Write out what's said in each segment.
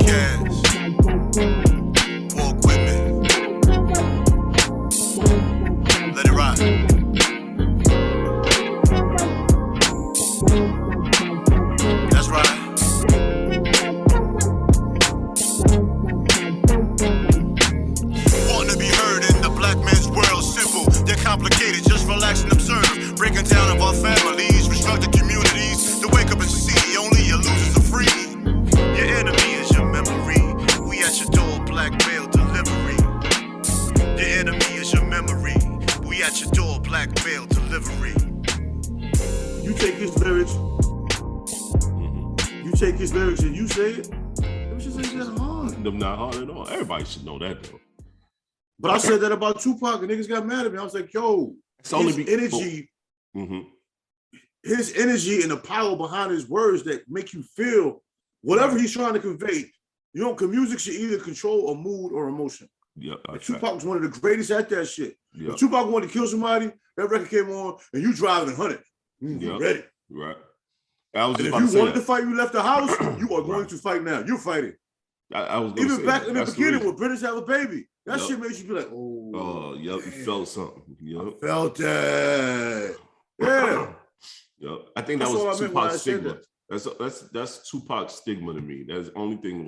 Cash. Walk with me. Let it ride. That's right. Wanting to be heard in the black man's world, simple, they're complicated, just relax and observe. Breaking down of our families, restructured communities, to wake up and see only your losers are free. Your enemy is your memory. We at your door, black mail delivery. Your enemy is your memory. We at your door, black mail delivery. You take his lyrics, you take his lyrics and you say it, them shit ain't that hard. Them not hard at all. Everybody should know that though. But I said that about Tupac and niggas got mad at me. I was like, yo, his energy and the power behind his words that make you feel whatever he's trying to convey. You know, music should either control a mood or emotion. Yeah, Tupac was one of the greatest at that shit. Yep. If Tupac wanted to kill somebody, that record came on and you driving 100. You ready. Right. I was and just if you wanted to fight, you left the house, you are going to fight now. You're fighting. I was even back in the beginning when British Have a Baby, that shit made you be like, oh. Oh, yep, you felt something. Yep. I felt that. Yeah. Yep. I think that was Tupac's stigma. That's Tupac's stigma to me. That's the only thing it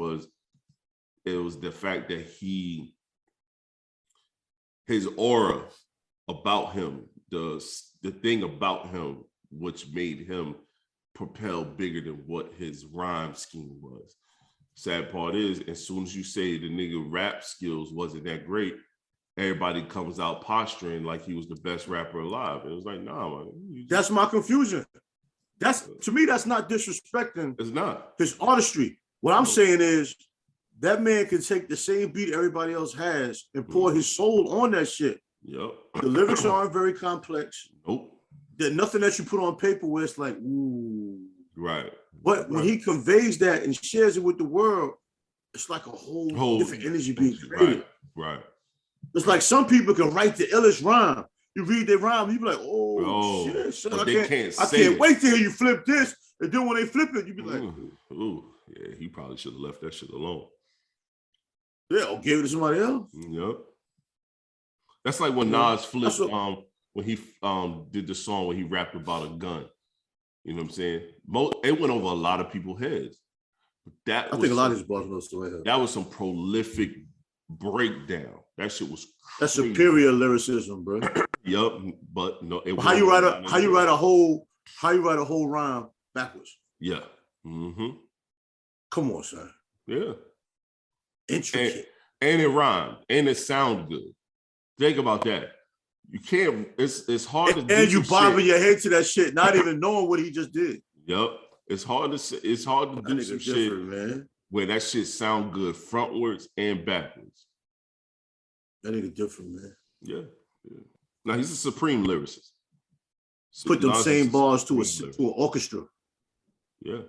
was the fact that his aura about him, the thing about him which made him propel bigger than what his rhyme scheme was. Sad part is, as soon as you say the nigga rap skills wasn't that great, everybody comes out posturing like he was the best rapper alive. It was like, nah, man. That's my confusion. To me, that's not disrespecting. It's not his artistry. What I'm saying is that man can take the same beat everybody else has and pour his soul on that shit. Yep. The lyrics aren't very complex. Nope. There's nothing that you put on paper where it's like, ooh. Right. But when he conveys that and shares it with the world, it's like a whole different energy being created. Right. It's like some people can write the illest rhyme. You read their rhyme, you be like, oh shit, son, I can't wait to hear you flip this. And then when they flip it, you be like, yeah, he probably should have left that shit alone. Yeah, or gave it to somebody else. Yep. That's like when Nas flipped when he did the song where he rapped about a gun. You know what I'm saying? It went over a lot of people's heads. I think a lot of his bars went over their head. That was some prolific breakdown. That shit was crazy. That's superior lyricism, bro. Yup, but no. How you write a whole rhyme backwards? Yeah. Mm-hmm. Come on, son. Yeah. Intricate. And it rhymed. And it sounded good. Think about that. You can't, it's hard to do. And you bobbing your head to that shit, not even knowing what he just did. Yep. It's hard to do some shit, man, where that shit sound good frontwards and backwards. That nigga different, man. Yeah. Now he's a supreme lyricist. Put them same bars to an orchestra. Yeah.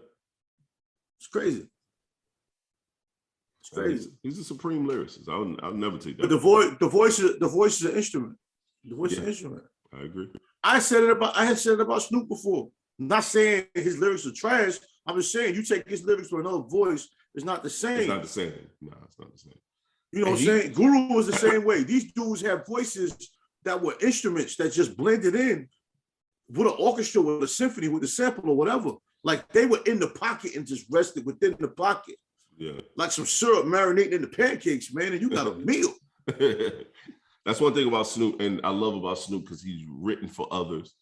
It's crazy. It's crazy. He's a supreme lyricist. I'll never take that. But the voice is an instrument. The voice is an instrument. I agree. I had said it about Snoop before. I'm not saying his lyrics are trash. I'm just saying you take his lyrics to another voice, it's not the same. It's not the same. No, it's not the same. You know what I'm saying? Guru was the same way. These dudes have voices that were instruments that just blended in with an orchestra, with a symphony, with a sample or whatever. Like they were in the pocket and just rested within the pocket. Yeah. Like some syrup marinating in the pancakes, man, and you got a meal. That's one thing about Snoop, and I love about Snoop because he's written for others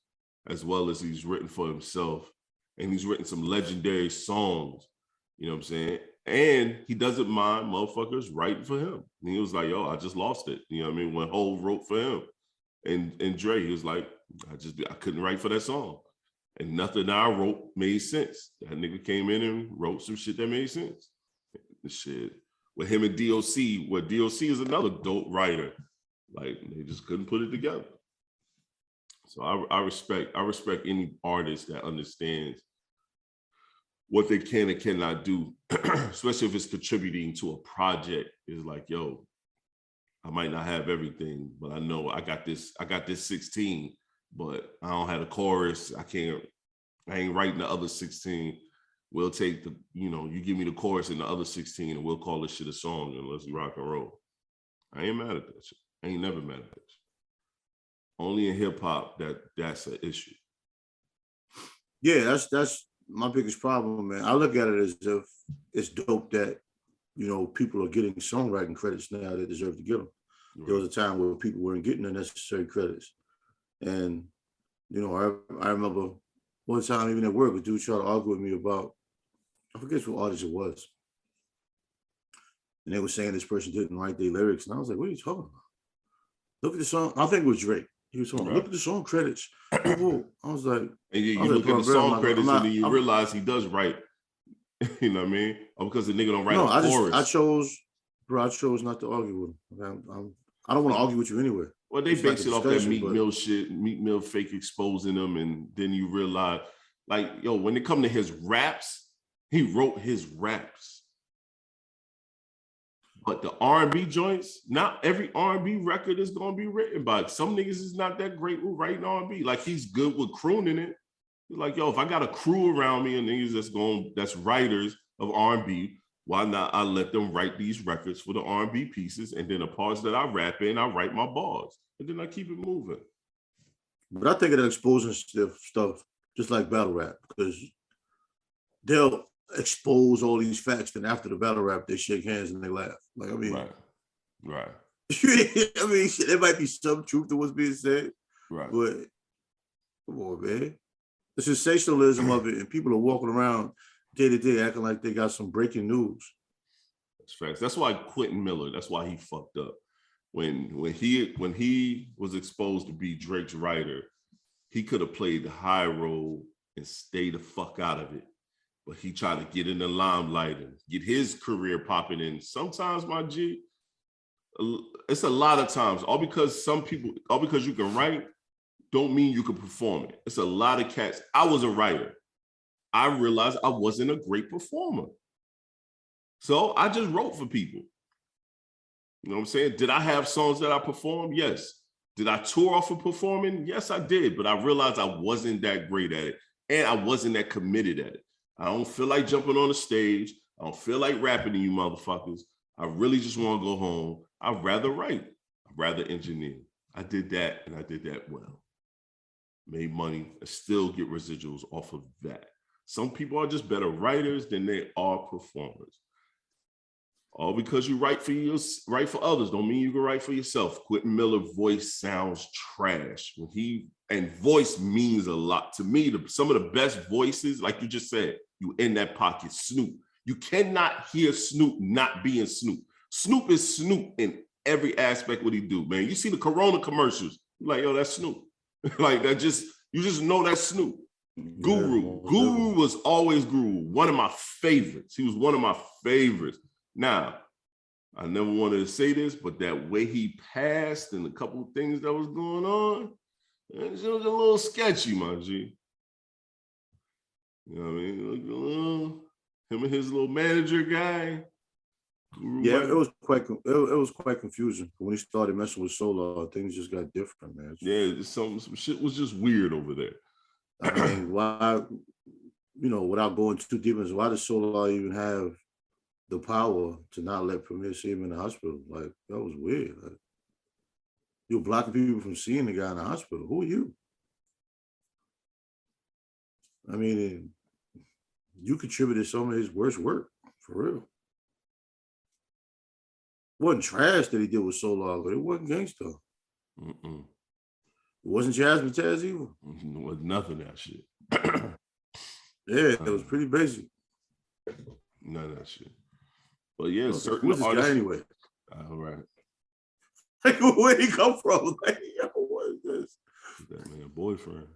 as well as he's written for himself. And he's written some legendary songs, you know what I'm saying? And he doesn't mind motherfuckers writing for him. And he was like, yo, I just lost it. You know what I mean? When Hov wrote for him. And Dre, he was like, I couldn't write for that song. And nothing I wrote made sense. That nigga came in and wrote some shit that made sense. The shit with him and DOC, where DOC is another dope writer. Like they just couldn't put it together. So I respect any artist that understands what they can and cannot do, especially if it's contributing to a project. Is like, yo, I might not have everything, but I know I got this 16, but I don't have a chorus. I ain't writing the other 16. we'll take the, you give me the chorus and the other 16 and we'll call this shit a song and let's rock and roll. I ain't mad at that shit. I ain't never mad at that shit. Only in hip hop that's an issue. Yeah, that's my biggest problem, man. I look at it as if it's dope that, people are getting songwriting credits now that deserve to get them. Right. There was a time where people weren't getting the necessary credits. And, I remember one time, even at work, a dude tried to argue with me about, I forget what artist it was. And they were saying this person didn't write their lyrics. And I was like, what are you talking about? Look at the song. I think it was Drake. He was talking, look at the song credits. I was like, and you look at the song credits and then you realize he does write. You know what I mean? Or because the nigga don't write a chorus. I chose not to argue with him. I don't want to argue with you anyway. Well, they base it off that Meek Mill shit, Meek Mill fake exposing them, and then you realize, when it come to his raps, he wrote his raps. But the R&B joints, not every R&B record is gonna be written by. Some niggas is not that great with writing R&B. Like, he's good with crooning it. He's like, if I got a crew around me and niggas that's writers of R&B, why not I let them write these records for the R&B pieces, and then the parts that I rap in, I write my bars, and then I keep it moving. But I think of exposing stuff just like battle rap, because they'll expose all these facts, then after the battle rap, they shake hands and they laugh. Like, I mean, right. I mean, there might be some truth to what's being said, right? But come on, man, the sensationalism of it, and people are walking around day to day acting like they got some breaking news. That's facts. That's why Quentin Miller. That's why he fucked up. When he was exposed to be Drake's writer, he could have played the high role and stay the fuck out of it. But he tried to get in the limelight and get his career popping in. Sometimes, my G, it's a lot of times, all because you can write, don't mean you can perform it. It's a lot of cats. I was a writer. I realized I wasn't a great performer. So I just wrote for people. You know what I'm saying? Did I have songs that I performed? Yes. Did I tour off of performing? Yes, I did. But I realized I wasn't that great at it. And I wasn't that committed at it. I don't feel like jumping on the stage. I don't feel like rapping to you motherfuckers. I really just want to go home. I'd rather write. I'd rather engineer. I did that, and I did that well. Made money and still get residuals off of that. Some people are just better writers than they are performers. All because you write for others don't mean you can write for yourself. Quentin Miller's voice sounds trash. And voice means a lot. To me, some of the best voices, like you just said, you in that pocket, Snoop. You cannot hear Snoop not being Snoop. Snoop is Snoop in every aspect what he do, man. You see the Corona commercials, you're like, yo, that's Snoop. Like, you just know that's Snoop. Guru. Yeah, Guru was always Guru. One of my favorites. He was one of my favorites. Now, I never wanted to say this, but that way he passed and a couple of things that was going on, it was a little sketchy, my G. You know what I mean? Him and his little manager guy. Yeah, it was quite confusing. When he started messing with Solar, things just got different, man. Yeah, some shit was just weird over there. I mean, why, without going too deep into, why does Solar even have the power to not let Premier see him in the hospital? Like, that was weird. Like, you're blocking people from seeing the guy in the hospital. Who are you? I mean, you contributed some of his worst work, for real. It wasn't trash that he did with Solar, but it wasn't gangster. It wasn't Jasmine Taz either. It was nothing of that shit. Yeah, it was pretty basic. None of that shit. But yeah, certain who's this artists. Guy anyway? All right. Like, where'd he come from? Like, yo, what is this? That man, boyfriend.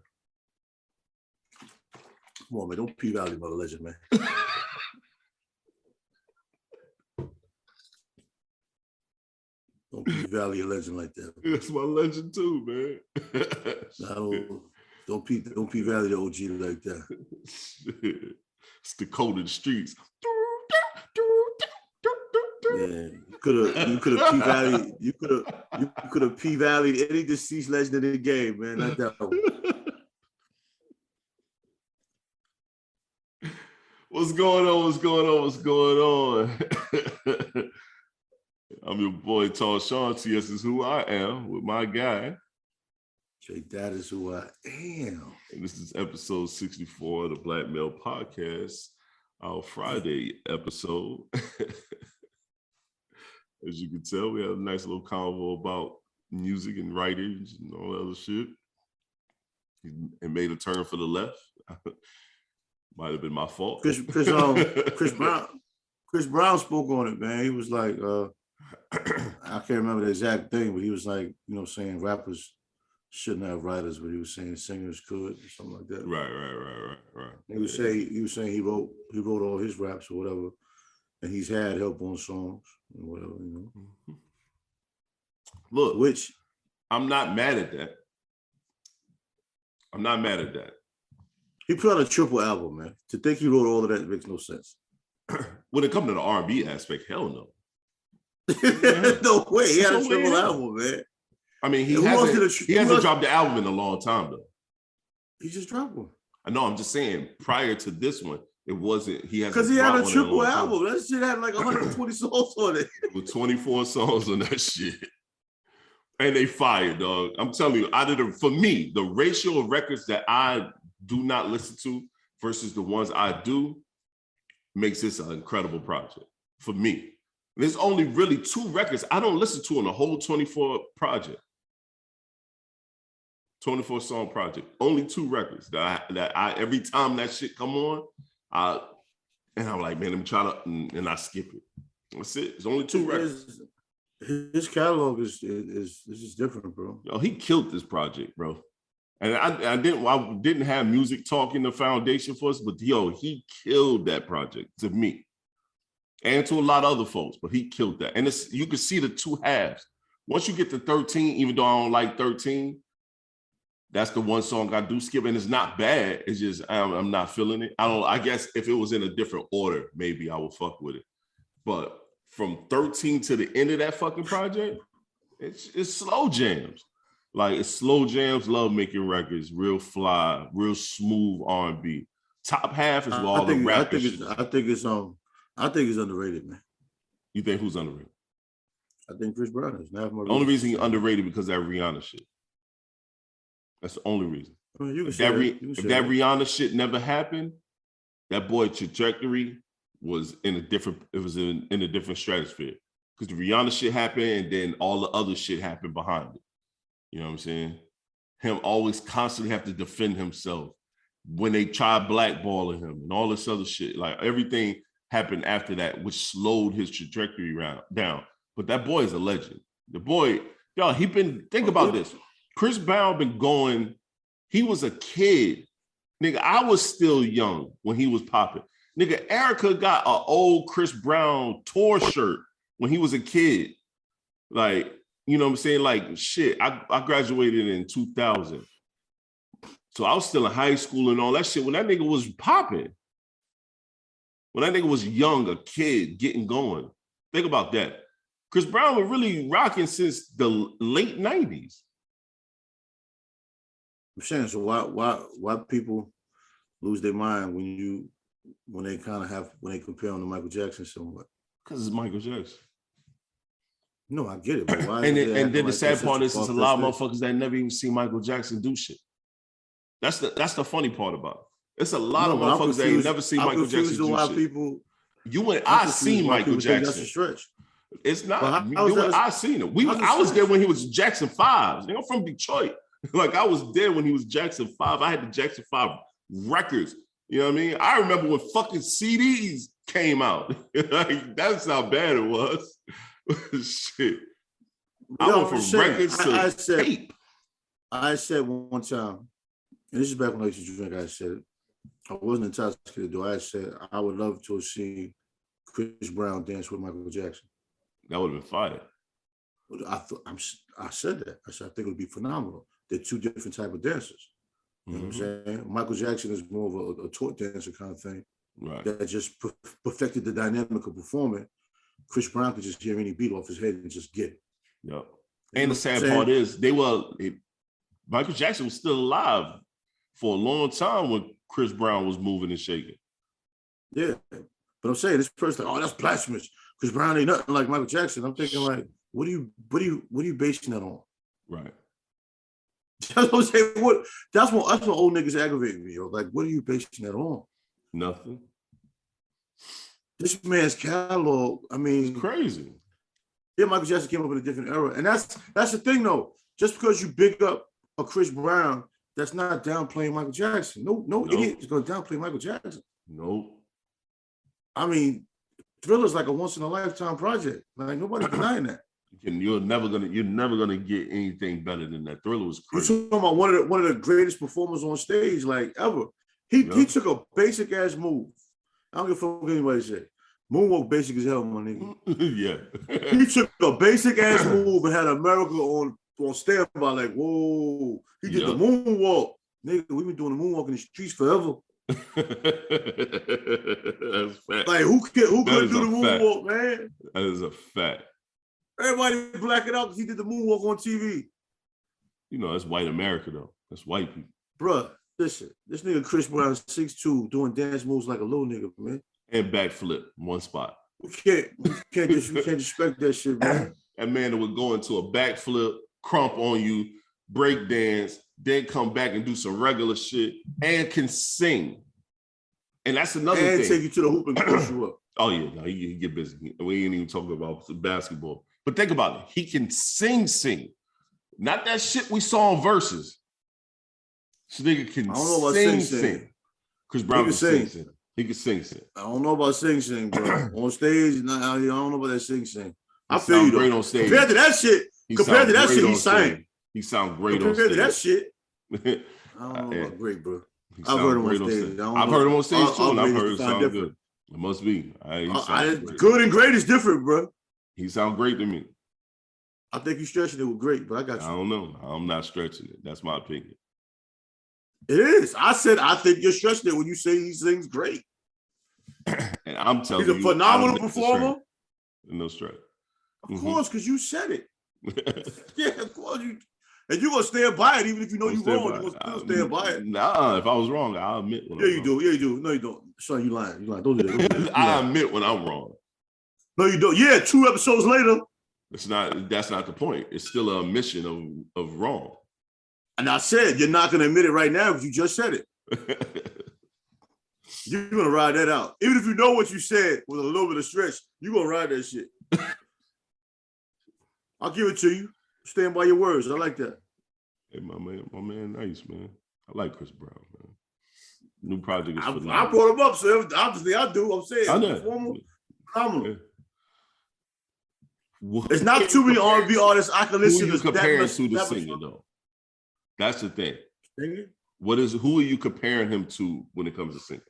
Come on, man. Don't P-Valley Mother Legend, man. Don't P-Valley a legend like that. That's my legend too, man. Don't P-Valley the OG like that. It's the code of the streets. Yeah, you could have P-Valley, you could have P-Valley any deceased legend in the game, man. Not that one. Well, What's going on? What's going on? What's going on? I'm your boy TALLSHON. TS is who I am with my guy. That is who I am. And this is episode 64 of the Black Male Podcast, our Friday episode. As you can tell, we had a nice little convo about music and writers and all that other shit. It made a turn for the left. Might have been my fault. Chris Brown spoke on it, man. He was like, I can't remember the exact thing, but he was like, saying rappers shouldn't have writers, but he was saying singers could, or something like that. Right. He was saying he wrote all his raps or whatever, and he's had help on songs or whatever, Mm-hmm. Look, which I'm not mad at that. He put out a triple album, man. To think he wrote all of that makes no sense. When it comes to the R&B aspect, hell no. No way. He had a triple album, man. I mean, he hasn't dropped the album in a long time, though. He just dropped one. I know. I'm just saying, prior to this one, it wasn't. He hasn't. Because he had a triple album. That shit had like 120 songs on it. With 24 songs on that shit. And they fired, dog. I'm telling you, for me, the ratio of records that I do not listen to versus the ones I do makes this an incredible project for me. There's only really 2 records I don't listen to on the whole 24 song project. Only 2 records that I every time that shit come on, I'm like, man, let me try to, and I skip it. That's it. It's only 2 records. His catalog is just different, bro. Yo, he killed this project, bro. And I didn't have music talk in the foundation for us, but yo, he killed that project to me. And to a lot of other folks, but he killed that. And you can see the 2 halves. Once you get to 13, even though I don't like 13, that's the one song I do skip, and it's not bad. It's just I'm not feeling it. I guess if it was in a different order, maybe I would fuck with it. But from 13 to the end of that fucking project, it's slow jams. Like, it's slow jams, love making records, real fly, real smooth R&B. Top half is all the rap. I think it's underrated, man. You think who's underrated? I think Chris Brown is. The only reason he's underrated because of that Rihanna shit. That's the only reason. I mean, if that Rihanna shit never happened, that boy trajectory was in a different stratosphere. Because the Rihanna shit happened and then all the other shit happened behind it. You know what I'm saying? Him always constantly have to defend himself when they try blackballing him and all this other shit. Like, everything happened after that, which slowed his trajectory down. But that boy is a legend. The boy, y'all, think about this. Chris Brown been going, he was a kid. Nigga, I was still young when he was popping. Nigga, Erica got an old Chris Brown tour shirt when he was a kid. Like, you know what I'm saying? Like, shit, I graduated in 2000. So I was still in high school and all that shit when that nigga was popping. When that nigga was young, a kid, getting going. Think about that. Chris Brown was really rocking since the late 90s. I'm saying, so why people lose their mind when they compare him to Michael Jackson somewhat? Because it's Michael Jackson. No, I get it. But why and then the sad part is, there's a lot of motherfuckers that never even see Michael Jackson do shit. That's the funny part about it. It's a lot of motherfuckers that ain't never seen Michael Jackson do shit. People, I seen Michael Jackson. That's a stretch. It's not. I seen him. I was there when he was Jackson 5. I'm from Detroit. Like, I was there when he was Jackson 5. I had the Jackson 5 records. You know what I mean? I remember when fucking CDs came out. Like, that's how bad it was. Shit. I went from records to tape. I said one time, and this is back when I used to drink, I said it. I wasn't intoxicated though. I said I would love to see Chris Brown dance with Michael Jackson. That would have been fire. I said that. I said I think it would be phenomenal. They're 2 different type of dancers. You know what I'm saying? Michael Jackson is more of a taught dancer kind of thing. Right. That just perfected the dynamic of performing. Chris Brown could just hear any beat off his head and just get it. Yep. And the sad part is, Michael Jackson was still alive for a long time when Chris Brown was moving and shaking. Yeah. But I'm saying this person, oh, that's blasphemous. Chris Brown ain't nothing like Michael Jackson. I'm thinking like, what are you basing that on? Right. That's what I'm saying. That's what old niggas aggravate me, yo. Like, what are you basing that on? Nothing. This man's catalog, I mean, It's crazy. Yeah, Michael Jackson came up in a different era. And that's the thing though. Just because you big up a Chris Brown, that's not downplaying Michael Jackson. No idiot is gonna downplay Michael Jackson. Nope. I mean, Thriller's like a once in a lifetime project. Like nobody's denying that. You're never gonna get anything better than that. Thriller was crazy. You're talking about one of the greatest performers on stage, like ever. He took a basic ass move. I don't give a fuck what anybody say. Moonwalk basic as hell, my nigga. Yeah. He took a basic ass move and had America on standby, like, whoa. He did the moonwalk. Nigga, we've been doing the moonwalk in the streets forever. That's fact. Like, who couldn't do the moonwalk, man? That is a fact. Everybody black it out because he did the moonwalk on TV. You know, that's white America, though. That's white people. Bruh, listen, this nigga Chris Brown 6'2", doing dance moves like a little nigga, man. And backflip, one spot. We can't respect that shit, man. That man that would go into a backflip, crump on you, break dance, then come back and do some regular shit, and can sing. And that's another thing. And take you to the hoop and push you up. Oh, yeah, no, he get busy. We ain't even talking about basketball. But think about it. He can sing. Not that shit we saw in Versus. This nigga can sing. Chris Brown can sing. He can sing. I don't know about sing, bro. On stage, I don't know about that sing. I feel you, great though. on stage. Compared to that shit, he sang. He sounds great on stage. Compared to that shit, I don't know about great, bro. I've heard him on stage. I've heard him on stage too, and I've heard it sound good. It must be. Good and great is different, bro. He sound great to me. I think you stretching it with great, but I got you. I don't know. I'm not stretching it. That's my opinion. It is. I said I think you're stretching it when you say he sings great. And I'm telling you, he's a phenomenal performer. No stretch. Of course, because you said it. Yeah, of course. And you're going to stand by it, even if you know you're wrong. You're going to still stand by it. Nah, if I was wrong, I'll admit when I'm wrong. Yeah, you do. No, you don't. Son, you lying. Don't do that. I admit when I'm wrong. No, you don't. Yeah, 2 episodes later. That's not the point. It's still a admission of wrong. And I said, you're not going to admit it right now because you just said it. You're going to ride that out. Even if you know what you said with a little bit of stretch, you're going to ride that shit. I'll give it to you. Stand by your words. I like that. Hey, my man, nice, man. I like Chris Brown, man. New project is phenomenal. I brought him up, so obviously I do. I'm saying, I know. Phenomenal. There's not too many R&B artists I can listen to. Who are you comparing to the singer, though? That's the thing. Singing? Who are you comparing him to when it comes to singing?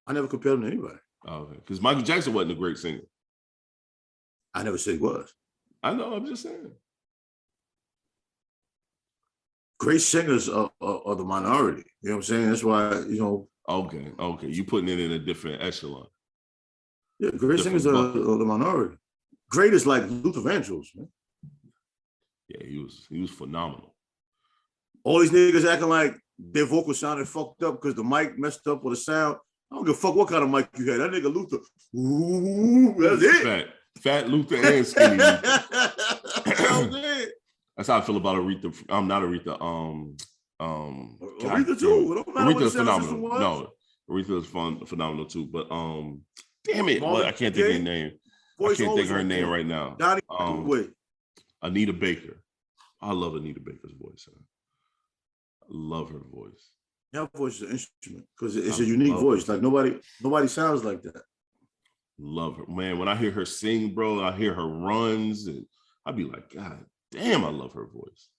I never compared him to anybody. Oh, okay. Because Michael Jackson wasn't a great singer. I never said he was. I know, I'm just saying. Great singers are the minority. You know what I'm saying? That's why, Okay. You putting it in a different echelon. Yeah, great singers are the minority. Great is like Luther Vandross, man. Yeah, he was phenomenal. All these niggas acting like their vocal sounded fucked up because the mic messed up with the sound. I don't give a fuck what kind of mic you had. That nigga Luther, ooh, that's it. Fat Luther and skinny Luther. That's how I feel about Aretha. I'm not Aretha. Aretha too. Aretha's phenomenal. No, Aretha's phenomenal too. But damn it, I can't think of her name. I can't think of her name right now. Anita Baker. I love Anita Baker's voice. I love her voice. Her voice is an instrument because it's a unique voice. Like nobody sounds like that. Love her, man. When I hear her sing, bro, I hear her runs, and I'd be like, God damn, I love her voice.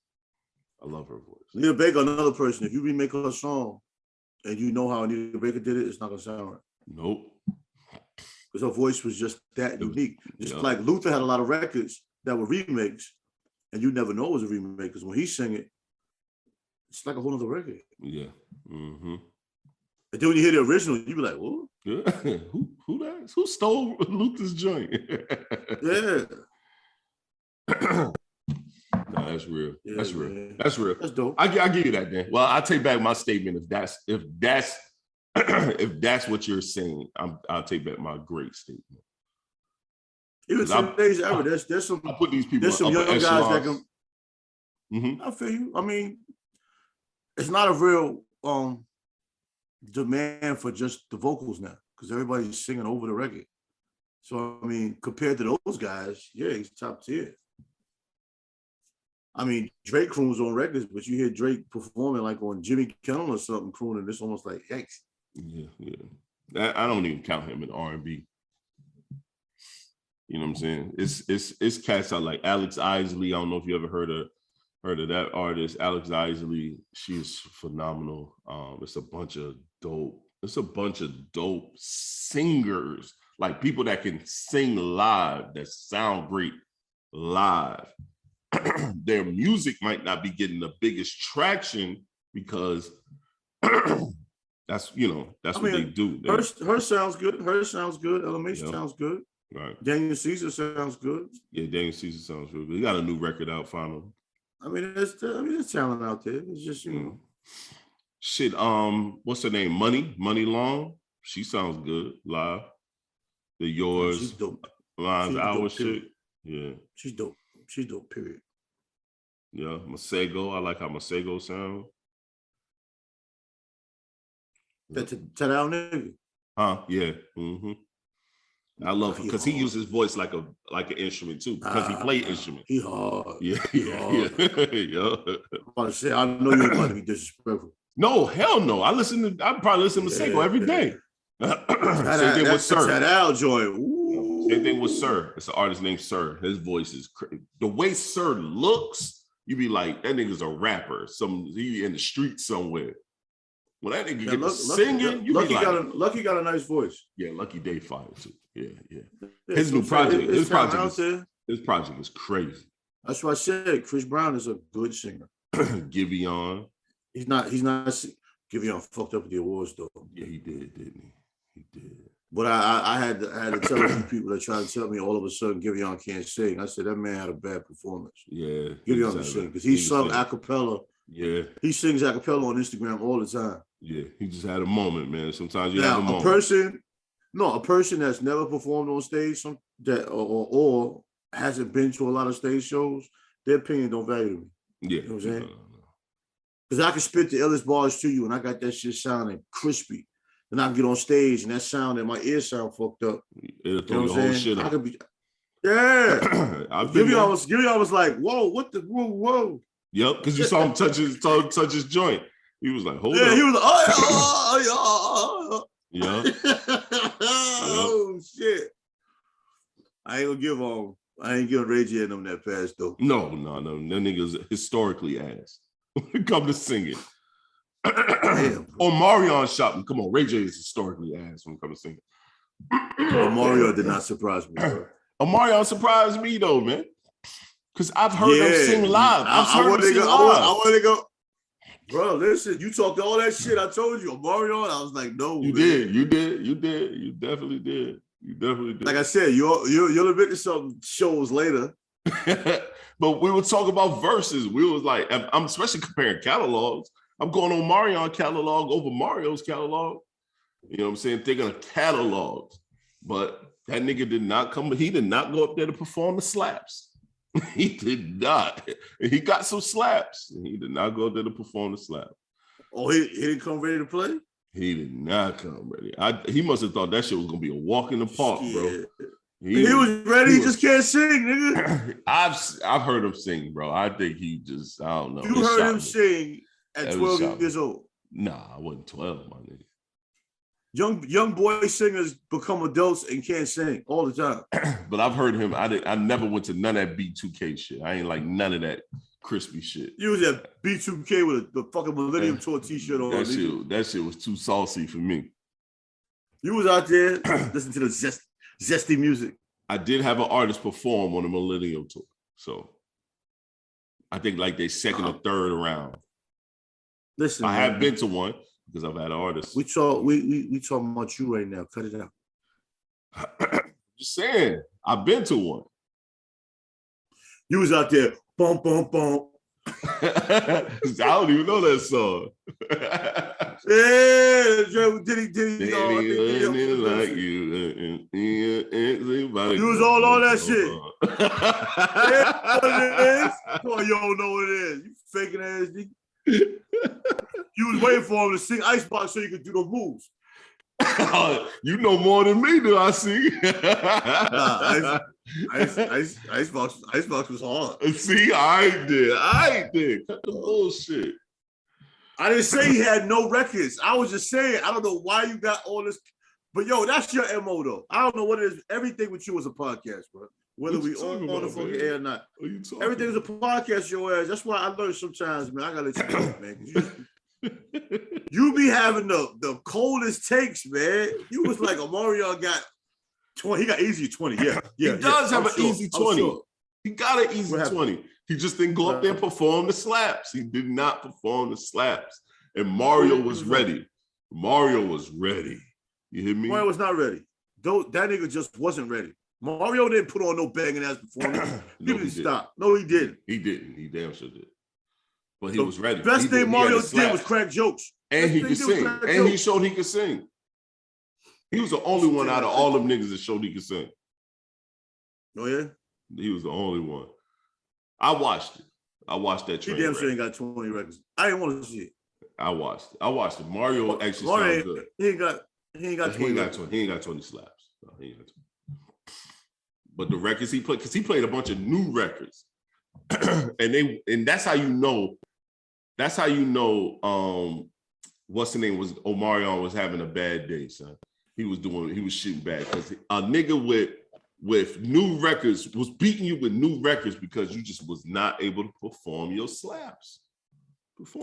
I love her voice. Anita Baker, another person. If you remake her song and you know how Anita Baker did it, it's not gonna sound right. Nope. Because her voice was just that unique. Just like Luther had a lot of records that were remakes, and you never know it was a remake because when he sing it, it's like a whole other record. Yeah. Mm-hmm. And then when you hear the original, you be like, "What? Yeah. Who that? Who stole Luther's joint?" Yeah. No, that's real. Yeah, that's real. Man. That's real. That's dope. I give you that, Dan. Well, I take back my statement if that's if that's what you're saying, I'll take back my great statement. Even today's era, there's some. I put these people. There's some young guys that can. I feel you. I mean, it's not a real demand for just the vocals now because everybody's singing over the record. So I mean, compared to those guys, yeah, he's top tier. I mean, Drake croons on records, but you hear Drake performing like on Jimmy Kimmel or something crooning. It's almost like yikes. Yeah. I don't even count him in R&B. You know what I'm saying? It's cats out like Alex Isley. I don't know if you ever heard of that artist, Alex Isley. She's phenomenal. It's a bunch of dope singers, like people that can sing live, that sound great live. Their music might not be getting the biggest traction because that's what they do. Her sounds good. Her sounds good. LMA sounds good. Right. Daniel Caesar sounds good. Yeah, Daniel Caesar sounds real good. He got a new record out finally. I mean, there's talent out there. It's just Shit. What's her name? Money Long. She sounds good live. The Yours. She's dope. Lines Hour shit. Period. Yeah. She's dope. She's dope. Period. Yeah, Masego. I like how Masego sounds. That's a 10-hour nigga. Huh? Yeah. I love him because he uses his voice like an instrument too. Because he played instrument. He hard. Yeah. I'm about to say, I know you're about to be disrespectful. No, hell no. I probably listen to Masego every day. Same thing with Sir. That Al joint. Ooh. Same thing with Sir. It's an artist named Sir. His voice is crazy. The way Sir looks, you be like, that nigga's a rapper. He in the street somewhere. When that nigga gets singing, you be like, Lucky got a nice voice. Yeah, Lucky Day fire too. Yeah. His new project. His project is crazy. That's why I said Chris Brown is a good singer. Giveon. He's not. Giveon fucked up with the awards though. Yeah, he did, didn't he? He did. But I had to tell a few people that tried to tell me all of a sudden Giveon can't sing. I said that man had a bad performance. Yeah. Giveon can sing because he sung a cappella. Yeah. He sings a cappella on Instagram all the time. Yeah, he just had a moment, man. Sometimes you have a moment. A person that's never performed on stage, or hasn't been to a lot of stage shows, their opinion don't value me. Yeah. You know what I'm saying? Because I can spit the illest bars to you and I got that shit sounding crispy. Then I can get on stage and that sound in my ear sound fucked up. It'll throw the whole shit up. Yeah. Giveon was like, whoa, what the whoa. Yep, because you saw him touch his joint. He was like, hold up. Yeah, he was like, oh. Yeah. Oh shit. I ain't giving Ray J and them that pass though. No. Them niggas historically ass. Come to singing. Or Marion shopping. Come on, Ray J is historically ass when it comes to singing. Mario did not surprise me, bro. Marion surprised me though, man. Because I've heard him sing live. I want to go. Bro, listen, you talked all that shit I told you. Marion, I was like, no. You did. You definitely did. Like I said, you'll admit to some shows later. But we would talk about verses. We was like, I'm especially comparing catalogs. I'm going on Marion catalog over Mario's catalog. You know what I'm saying? Thinking of catalogs. But that nigga did not come. He did not go up there to perform the slaps. He did not. He got some slaps. He did not go there to perform the slap. Oh, he didn't come ready to play? He did not come ready. He must have thought that shit was gonna be a walk in the park, bro. He was ready. He just can't sing, nigga. I've heard him sing, bro. I think he just, I don't know. You heard him sing at 12 years old? Nah, I wasn't 12, my nigga. Young boy singers become adults and can't sing all the time. But I've heard him. I never went to none of that B2K shit. I ain't like none of that crispy shit. You was at B2K with the fucking Millennium Tour t-shirt on. That shit was too saucy for me. You was out there listening to the zesty music. I did have an artist perform on the Millennium Tour. So I think like they second or third around. Listen, I have been to one. Because I've had artists. We talking about you right now. Cut it out. Just saying, I've been to one. You was out there, bump, bump, bump. I don't even know that song. Yeah, did he? Baby, like Shit. you. You was all on that shit. Yeah, what it is. Come on, you don't know what it is. You faking ass nigga. You was waiting for him to sing Icebox so you could do the moves. You know more than me, do I see? Nah, Icebox was hard. See, I did. Cut the bullshit. I didn't say he had no records. I was just saying, I don't know why you got all this. But yo, that's your MO though. I don't know what it is. Everything with you is a podcast, bro. Whether we on the fucking air or not. Everything is a podcast, your ass. That's why I learned sometimes, man. I gotta let you know, man. You be having the coldest takes, man. You was like Omarion got 20. He got easy 20. Yeah. He does have an easy 20. Sure. He got an easy 20. He just didn't go up there and perform the slaps. He did not perform the slaps. And Mario was ready. Mario was ready. You hear me? Mario was not ready. That nigga just wasn't ready. Mario didn't put on no banging ass performance. No, he didn't stop. No, he didn't. He didn't. He damn sure did. But he was ready. Best thing Mario did was crack jokes. And he could sing. And he showed he could sing. He was the only one out of all them niggas that showed he could sing. Oh, yeah? He was the only one. I watched it. I watched that train. He damn sure ain't got 20 records. I didn't want to see it. I watched it. Mario actually sounds good. He ain't got 20. He ain't got 20 slaps. No, he ain't got 20. But the records he played, because he played a bunch of new records. and that's how you know. That's how you know what's the name was Omarion was having a bad day, son. He was shooting bad because a nigga with new records was beating you with new records because you just was not able to perform your slaps. But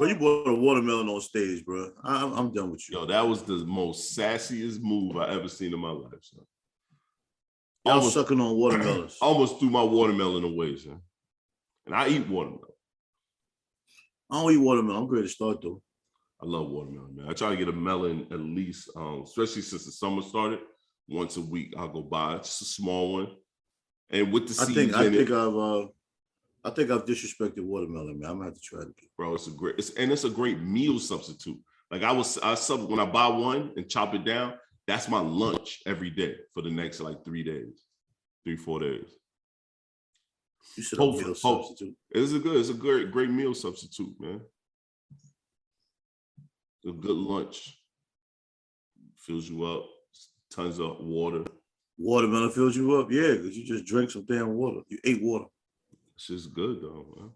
you brought a watermelon on stage, bro. I'm done with you. Yo, that was the most sassiest move I ever seen in my life, son. I was sucking on watermelons. Almost threw my watermelon away, son. And I eat watermelon. I don't eat watermelon. I'm ready to start though. I love watermelon, man. I try to get a melon at least, especially since the summer started. Once a week, I'll go buy just a small one, and with the seeds I think I've disrespected watermelon, man. I'm gonna have to try it again. Bro, it's a great meal substitute. Like when I buy one and chop it down, that's my lunch every day for the next like 4 days. You should have a meal substitute. It's a great meal substitute, man. A good lunch. Fills you up. Tons of water. Watermelon fills you up, yeah, because you just drank some damn water. You ate water. It's just good though, man.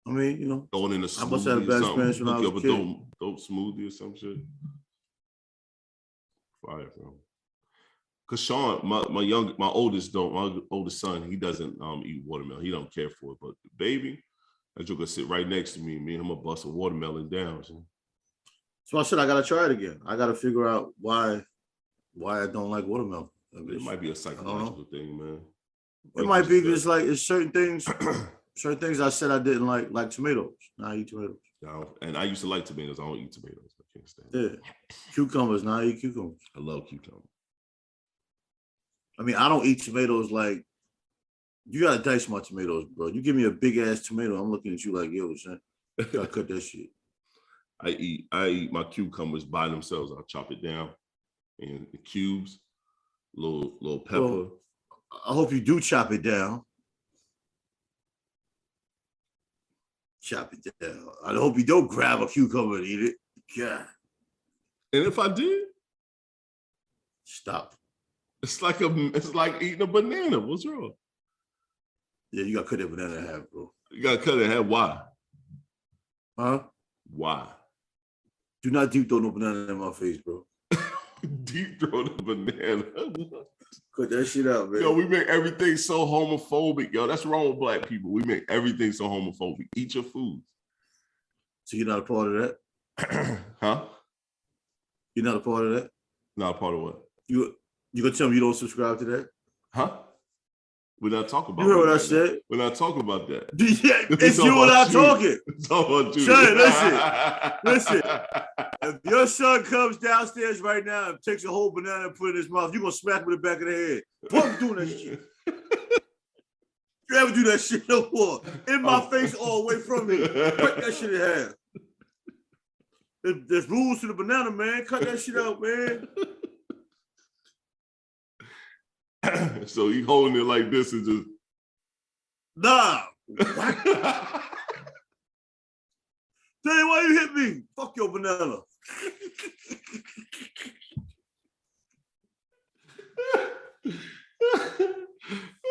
I mean, you know, throwing in a smoothie. I must have had a bad experience when I was a kid. Dope smoothie or some shit. Fire, bro. Cause Sean, my oldest son, he doesn't eat watermelon. He don't care for it. But the baby, that joker sit right next to me. Me and him gonna bust a watermelon down. So I said I gotta try it again. I gotta figure out why I don't like watermelon. It might be a psychological thing, man. It might be just like it's certain things I said I didn't like tomatoes. Now I eat tomatoes. And I used to like tomatoes. I don't eat tomatoes. I can't stand it. Yeah. Cucumbers, now I eat cucumbers. I love cucumbers. I mean, I don't eat tomatoes like you gotta dice my tomatoes, bro. You give me a big ass tomato, I'm looking at you like, yo, son, you gotta cut that shit. I eat my cucumbers by themselves. I'll chop it down in cubes, little pepper. Well, I hope you do chop it down. Chop it down. I hope you don't grab a cucumber and eat it. God. And if I did, stop. It's like eating a banana. What's wrong? Yeah, you gotta cut that banana in half, bro. You gotta cut it in half. Why? Huh? Why? Do not deep throw no banana in my face, bro. Deep throw the banana. Cut that shit out, man. Yo, we make everything so homophobic. Yo, that's wrong with black people. We make everything so homophobic. Eat your food. So you're not a part of that? Huh? You're not a part of that? Not a part of what? You gonna tell me you don't subscribe to that? Huh? We're not talking about. You heard what I said? We're not talking about that. Yeah, it's you and I talking. It's all about you. Son, listen. If your son comes downstairs right now and takes a whole banana and put it in his mouth, you're gonna smack him in the back of the head. Fuck doing that shit. You ever do that shit no more? In my face, all away from me. Break that shit in half. There's rules to the banana, man. Cut that shit out, man. So he holding it like this and just Nah. What? Tell you why you hit me. Fuck your banana.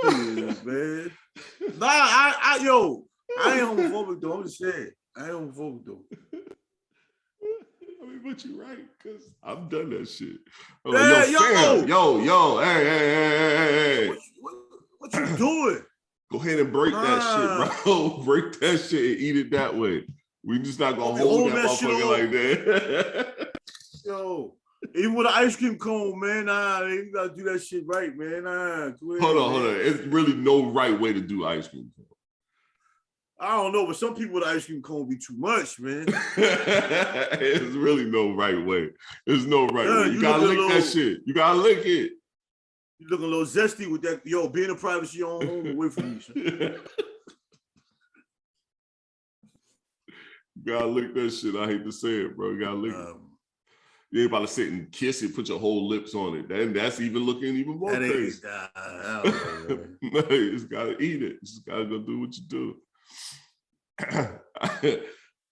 Dude, man. Nah, I ain't homophobic though. I'm just saying. I ain't homophobic though. I mean, but you're right, because I've done that shit. I'm Yeah, like, yo, hey. What you doing? Go ahead and break that shit, bro. Break that shit and eat it that way. We just not gonna hold that motherfucker like that. Yo, even with an ice cream cone, man, you gotta do that shit right, man. Hold on. It's really no right way to do ice cream cone. I don't know, but some people with ice cream cone be too much, man. It's really no right way. There's no right way. You gotta lick that shit. You gotta lick it. You looking a little zesty with that, being in privacy your own home away from you. You gotta lick that shit. I hate to say it, bro. You gotta lick it. You ain't about to sit and kiss it, put your whole lips on it. That's even looking even more crazy. You just gotta eat it. You just gotta go do what you do.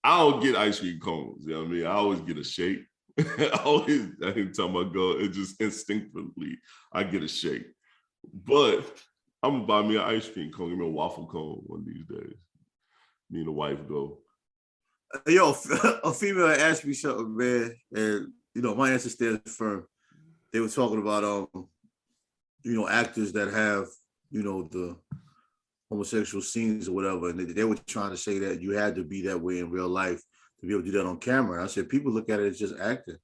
I don't get ice cream cones. You know what I mean? I always get a shake. Every time I go, it just instinctively, I get a shake. But I'm gonna buy me an ice cream cone, give me a waffle cone one of these days. Me and the wife go. Yo, a female asked me something, man, and my answer stands firm. They were talking about actors that have the homosexual scenes or whatever, and they were trying to say that you had to be that way in real life to be able to do that on camera. And I said, people look at it as just acting.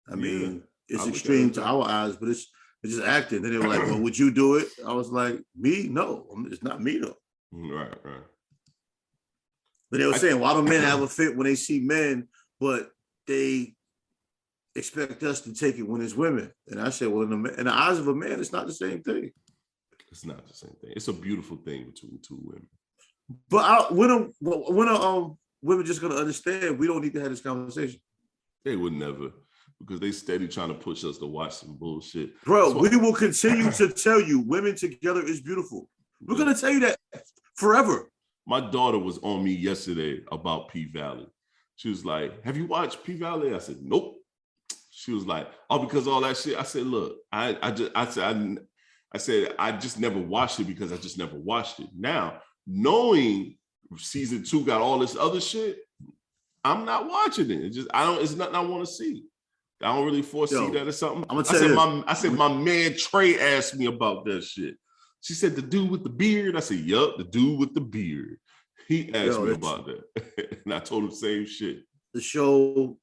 I mean, it's extreme to our eyes, but it's just acting. Then they were like, well, would you do it? I was like, me? No, it's not me though. Right. But they were saying, why do men have a fit when they see men, but they expect us to take it when it's women? And I said, well, in the eyes of a man, it's not the same thing. It's not the same thing. It's a beautiful thing between two women. But when are women just gonna understand we don't need to have this conversation? They would never, because they steady trying to push us to watch some bullshit. Bro, we will continue to tell you women together is beautiful. We're gonna tell you that forever. My daughter was on me yesterday about P-Valley. She was like, have you watched P-Valley? I said, nope. She was like, oh, because all that shit. I said, look, I just never watched it because I just never watched it. Now, knowing season 2 got all this other shit, I'm not watching it. It's nothing I want to see. I don't really foresee that or something. I said, my man Trey asked me about that shit. She said, the dude with the beard. I said, yup, the dude with the beard. He asked me about that. And I told him the same shit. The show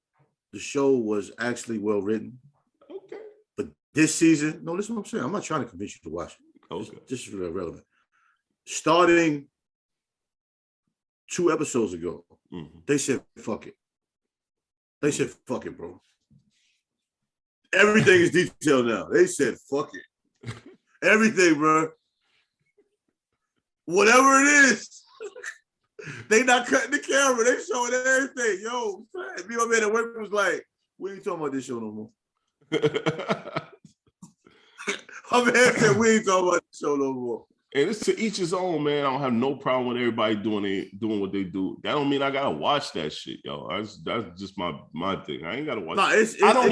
was actually well written. Okay. But this season, no, this is what I'm saying. I'm not trying to convince you to watch it. Okay. This is really relevant. Starting 2 episodes ago, they said, fuck it. They said, fuck it, bro. Everything is detailed now. They said, fuck it. Everything, bro. Whatever it is. They not cutting the camera. They showing everything. Yo, me and my man at work was like, we ain't talking about this show no more. My man said, we ain't talking about this show no more. And it's to each his own, man. I don't have no problem with everybody doing what they do. That don't mean I gotta watch that shit, yo. That's just my thing. I ain't gotta watch. I don't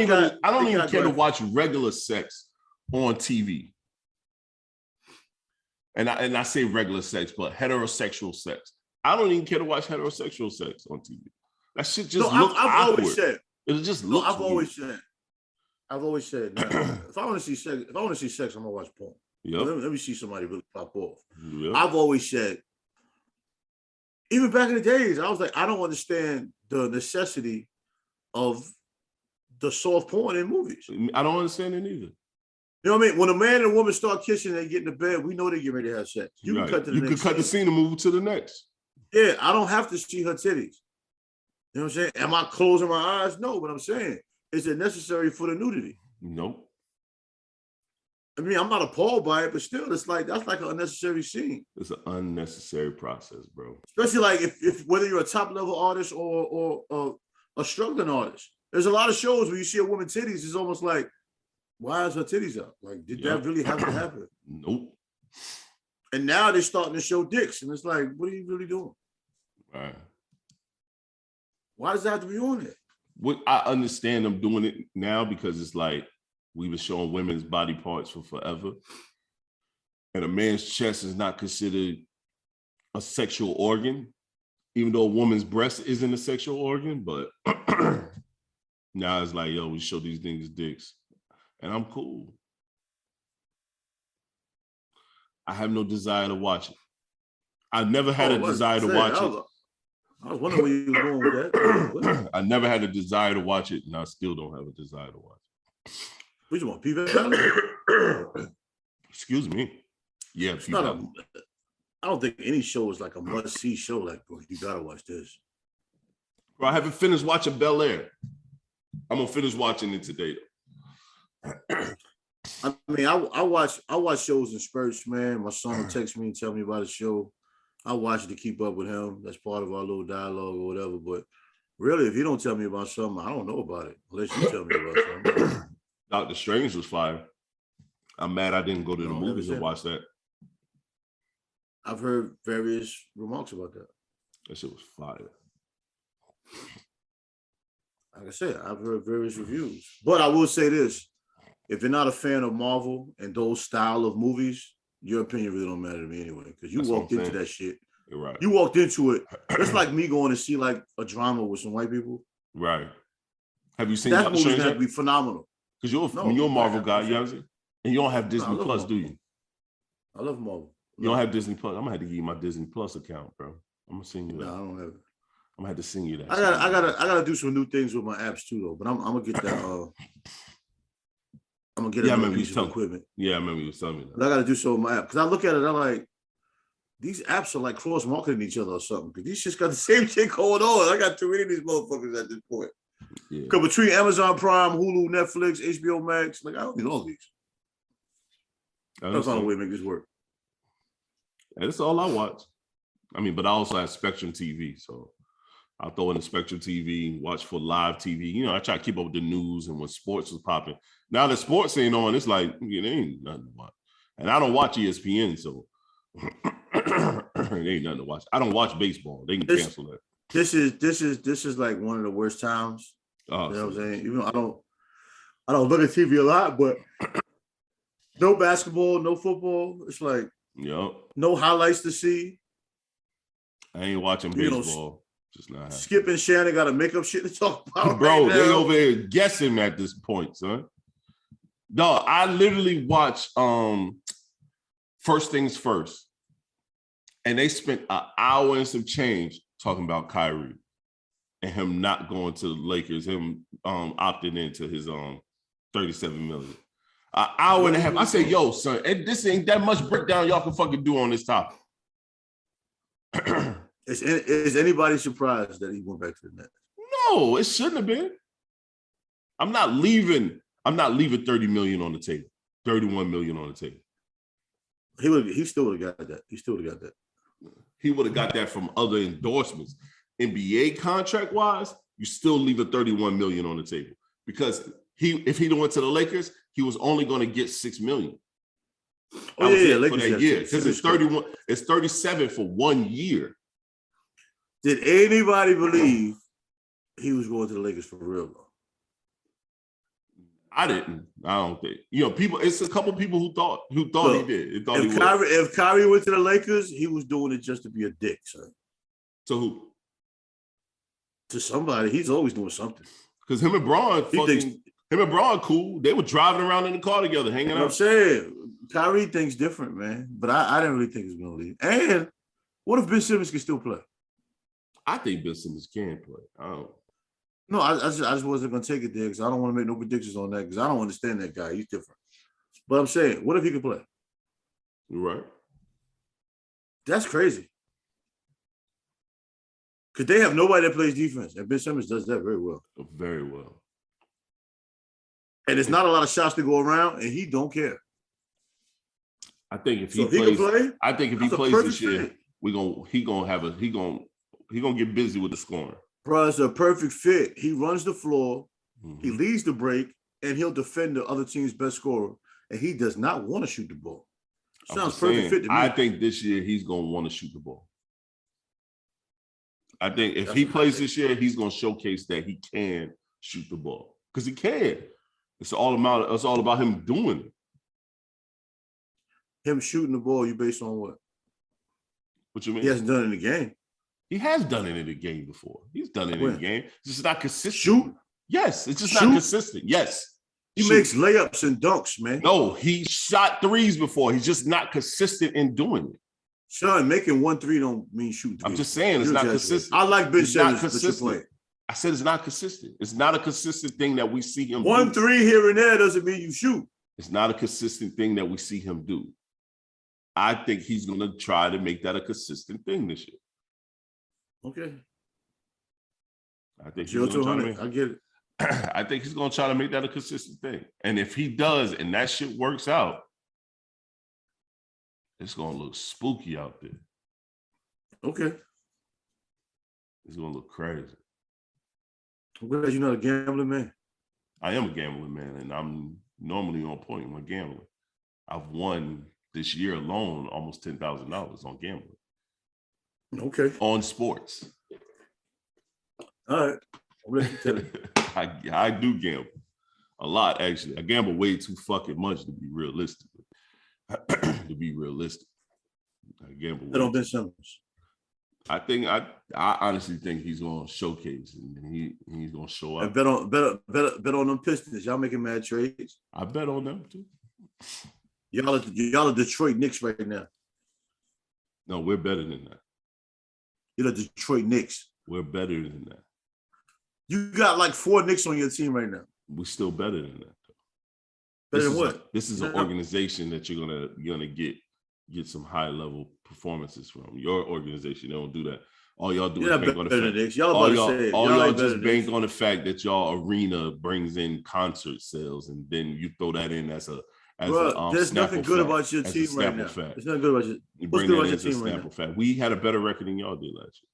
even care to watch regular sex on TV. And I say regular sex, but heterosexual sex. I don't even care to watch heterosexual sex on TV. That shit just looks awkward. It just looks. I've always said. If I want to see sex, I'm gonna watch porn. Yep. Let me see somebody really pop off. Yep. I've always said, even back in the days, I was like, I don't understand the necessity of the soft porn in movies. I don't understand it either. You know what I mean? When a man and a woman start kissing and they get in the bed, we know they get ready to have sex. You can cut to the next. You can cut the scene and move to the next. Yeah, I don't have to see her titties. You know what I'm saying? Am I closing my eyes? No, but I'm saying, is it necessary for the nudity? Nope. I mean, I'm not appalled by it, but still, that's like an unnecessary scene. It's an unnecessary process, bro. Especially like if whether you're a top level artist or a struggling artist. There's a lot of shows where you see a woman's titties, it's almost like, why is her titties out? Like, did that really have to happen? Nope. And now they're starting to show dicks, and it's like, what are you really doing? Right. Why does that have to be on it? What I understand them doing it now because it's like we've been showing women's body parts for forever. And a man's chest is not considered a sexual organ, even though a woman's breast isn't a sexual organ, but now it's like, yo, we show these things dicks. And I'm cool. I have no desire to watch it. I never had a desire to watch it. I was wondering where you were going with that. I never had a desire to watch it, and I still don't have a desire to watch it. Which one? P-Valley? Excuse me. Yeah, I don't think any show is like a must-see show. Like, bro, you gotta watch this. Bro, I haven't finished watching Bel Air. I'm gonna finish watching it today. I mean, I watch shows in spurts, man. My son will text me and tell me about a show. I watch it to keep up with him. That's part of our little dialogue or whatever. But really, if you don't tell me about something, I don't know about it unless you tell me about something. Doctor Strange was fire. I'm mad I didn't go to the movies and watch that. I've heard various remarks about that. That shit was fire. Like I said, I've heard various reviews. But I will say this. If you're not a fan of Marvel and those style of movies, your opinion really don't matter to me anyway. Because you walked into that shit. You're right. You walked into it. It's like me going to see like a drama with some white people. Right. Have you seen that movie's gonna be phenomenal? Because you're a Marvel guy, you haven't seen? And you don't have Disney Plus, Marvel. do you? I love Marvel. You don't have Disney Plus. I'm gonna have to give you my Disney Plus account, bro. I'm gonna send you that. No, I don't have it. I'm gonna have to send you that. I gotta do some new things with my apps too, though. But I'm gonna get that. I'm gonna get another piece of equipment. Yeah, I remember you telling me that. But I gotta do so with my app because I look at it. I'm like, these apps are like cross marketing each other or something. Because these shit's got the same shit going on. I got too many of these motherfuckers at this point. Yeah. Because between Amazon Prime, Hulu, Netflix, HBO Max, like I don't need all these. I'll find a way to make this work. Yeah, that's all I watch. I mean, but I also have Spectrum TV, so I'll throw in the Spectrum TV, watch for live TV. You know, I try to keep up with the news and when sports was popping. Now that sports ain't on, it's like, it ain't nothing to watch. And I don't watch ESPN, so it ain't nothing to watch. I don't watch baseball. They can cancel that. This is like one of the worst times. Oh, you know what I'm saying? Even though I don't look at TV a lot, but no basketball, no football. It's like no highlights to see. I ain't watching baseball. Just not happening. Skip and Shannon got to make up shit to talk about. Bro, right they now. over here guessing at this point, son. Dog, I literally watched First Things First. And they spent an hour and some change talking about Kyrie and him not going to the Lakers, him opting into his 37 million. An hour and a half. I say, yo, son, this ain't that much breakdown y'all can fucking do on this topic. Is anybody surprised that he went back to the Nets? No, it shouldn't have been. I'm not leaving 30 million on the table, 31 million on the table. He still would have got that. He still would have got that. He would have got that from other endorsements. NBA contract wise, you still leave a 31 million on the table because if he went to the Lakers, he was only going to get $6 million. Oh yeah, for that year because it's 31. It's 37 for 1 year. Did anybody believe he was going to the Lakers for real though? I didn't. I don't think. You know, people. It's a couple people who thought he did. If Kyrie went to the Lakers, he was doing it just to be a dick, son. To who? To somebody. He's always doing something. Because him and Braun, cool. They were driving around in the car together, hanging out. I'm saying Kyrie thinks different, man. But I didn't really think he was going to leave. And what if Ben Simmons can still play? I think Ben Simmons can play. I don't. No, I just wasn't going to take it there because I don't want to make no predictions on that because I don't understand that guy. He's different. But I'm saying, what if he could play? You're right. That's crazy. Because they have nobody that plays defense. And Ben Simmons does that very well. Very well. And there's not a lot of shots to go around, and he don't care. I think if he plays this year, fit. he gonna get busy with the scoring. Bro, it's a perfect fit. He runs the floor, he Mhm. leads the break, and he'll defend the other team's best scorer. And he does not want to shoot the ball. I'm Sounds just perfect saying, fit to me. I think this year he's going to want to shoot the ball. I think if That's he what I plays think. this year, he's going to showcase that he can shoot the ball because he can. It's all about him doing it. Him shooting the ball, you based on what? What you mean? He hasn't done it in the game. He has done it in the game before. He's done it in When? the game. It's just not consistent. Shoot? Yes, it's just Shoot? not consistent. Yes. He Shoot. makes layups and dunks, man. No, he shot threes before. He's just not consistent in doing it. Son, making 1-3 don't mean shooting I'm threes. just saying it's not consistent. I like Ben It's not Simmons, but you're consistent. playing. I said it's not consistent. It's not a consistent thing that we see him 1-3 do. here and there doesn't mean you shoot. It's not a consistent thing that we see him do. I think he's going to try to make that a consistent thing this year. Okay. I think he's 0 gonna to try to 100. make- I get it. I think he's going to try to make that a consistent thing. And if he does and that shit works out, it's going to look spooky out there. Okay. It's going to look crazy. I'm glad you're not a gambling man. I am a gambling man, and I'm normally on point when gambling. I've won this year alone almost $10,000 on gambling. Okay. On sports. All right. I'll let you tell it. I do gamble. A lot, actually. I gamble way too fucking much to be realistic. I gamble way Bet on too- Ben Simmons. I honestly think he's gonna showcase and he's gonna show And up. bet on them Pistons. Y'all making mad trades. I bet on them too. Y'all are Detroit Knicks right now. No, we're better than that. You're the Detroit Knicks. We're better than that. You got like 4 Knicks on your team right now. We're still better than that. Better than what? This is an Yeah. organization that you're gonna get some high level performances from. Your organization, they don't do that. All y'all do You're is not bank on the better than fact. Knicks. Y'all All about to y'all, say it. all Y'all y'all ain't better just than bank Knicks. on the fact that y'all arena brings in concert sales, and then you throw that in as a Bro, there's nothing good about your as a team right sample now. fact. There's nothing good about your. You What's bring good that about in your as a team right sample now? fact. We had a better record than y'all did last year.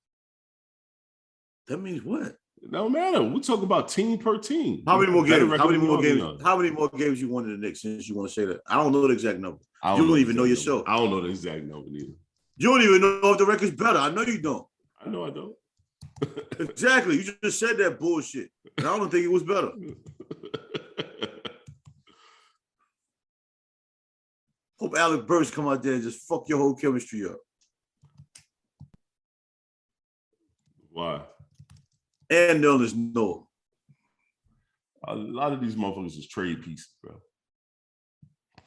That means what? It don't matter. We talk about team per team. How many more Better games? record How many than more y'all did games? last year. How many more games you won in the Knicks? Since you want to say that, I don't know the exact number. I You don't the even know exact yourself. number. I don't know the exact number either. You don't even know if the record's better. I know you don't. I know I don't. Exactly. You just said that bullshit. And I don't think it was better. Hope Alec Burks come out there and just fuck your whole chemistry up. Why? And Nerlens Noel. A lot of these motherfuckers is trade pieces, bro.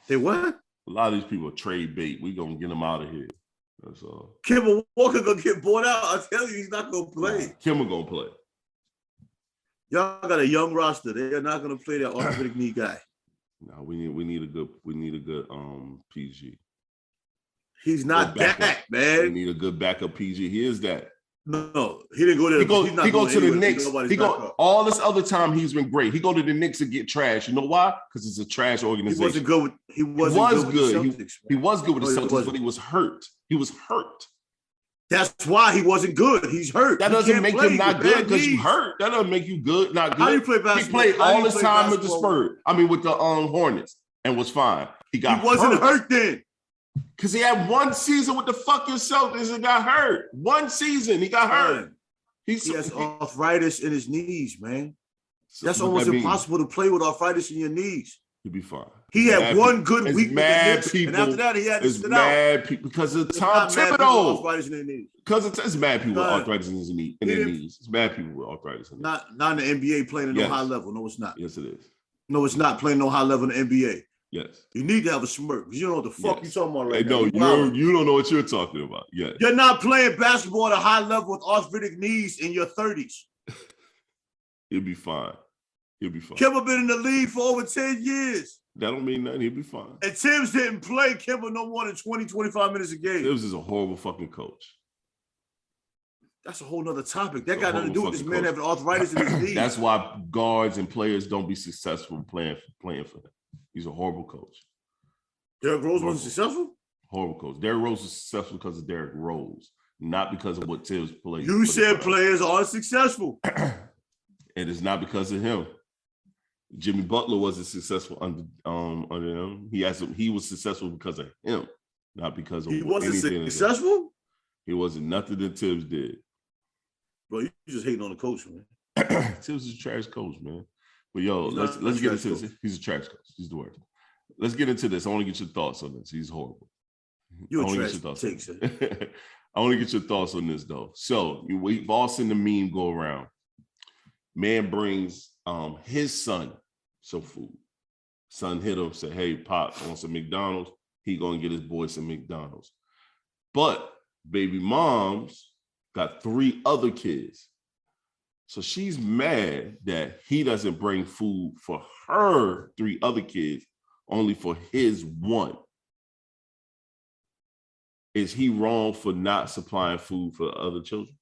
They what? A lot of these people are trade bait. We gonna get them out of here. That's all. Kemba Walker gonna get bought out. I tell you, he's not gonna play. Kimmer gonna play. Y'all got a young roster. They're not gonna play that orthopedic knee guy. No, we need a good PG. He's not Good backup. that, We man. need a good backup PG. He is that. No, he didn't go there. He go He's not to going the anywhere. Knicks. Nobody's He go backup. all this other time he's been great. He go to the Knicks to get trash. You know why? Because it's a trash He organization. wasn't good with. He wasn't was good. good. With the Celtics, He man. was good with the No, he Celtics, wasn't. but he was hurt. He was hurt. That's why he wasn't good. He's hurt. That He doesn't can't make play him not with good bad because you knees. hurt. That doesn't make you good, not good. How do you play He basketball? played How do all you his play time with the basketball? Spurs. I mean, with the Hornets, and was fine. He got He wasn't hurt then. because he had one season with the fucking Celtics and got hurt. One season, he got hurt. Man, he has arthritis in his knees, man. That's What almost that mean? impossible to play with arthritis in your knees. He'll be fine. He had one good it's week with the mad Knicks, people. and after that, he had to It's sit out. mad people because of It's Tom not mad people with Thibodeau. arthritis in their knees. Because it's mad people with Son, arthritis in his knee, in he their didn't- knees. It's mad people with arthritis in their knees. Not in the NBA playing at Yes. no high level. No, it's not. Yes, it is. No, it's not playing no high level in the NBA. Yes. You need to have a smirk because you don't know what the fuck Yes. you talking about Hey, right no, now. you don't know what you're talking about. Yeah. You're not playing basketball at a high level with arthritic knees in your 30s. He'll be fine. He'll be fine. Kemba been in the league for over 10 years. That don't mean nothing. He'll be fine. And Tibbs didn't play Kemba no more than 20, 25 minutes a game. Tibbs is a horrible fucking coach. That's a whole nother topic. That It's a got nothing to do with horrible this man fucking having arthritis in his knees. That's why guards and players don't be successful playing for him. He's a horrible coach. Derrick Rose wasn't successful? Horrible coach. Derrick Rose was successful because of Derrick Rose. not because of what Tibbs played. You said players are successful. And it's not because of him. Jimmy Butler wasn't successful under him. He was successful because of him, not because of he wasn't anything. Successful. He wasn't nothing that Tibbs did. Bro, you just hating on the coach, man. Tibbs is a trash coach, man. But yo, let's get into this. He's a trash coach. He's the word. Let's get into this. I want to get your thoughts on this. He's horrible. You're a trash take, sir. I want to get your thoughts on this though. So we've all seen the meme go around. Man brings his son some food. Son hit him, said, "Hey, Pop, I want some McDonald's." He gonna get his boy some McDonald's. But baby mom's got 3 other kids. So she's mad that he doesn't bring food for her 3 other kids, only for his one. Is he wrong for not supplying food for other children?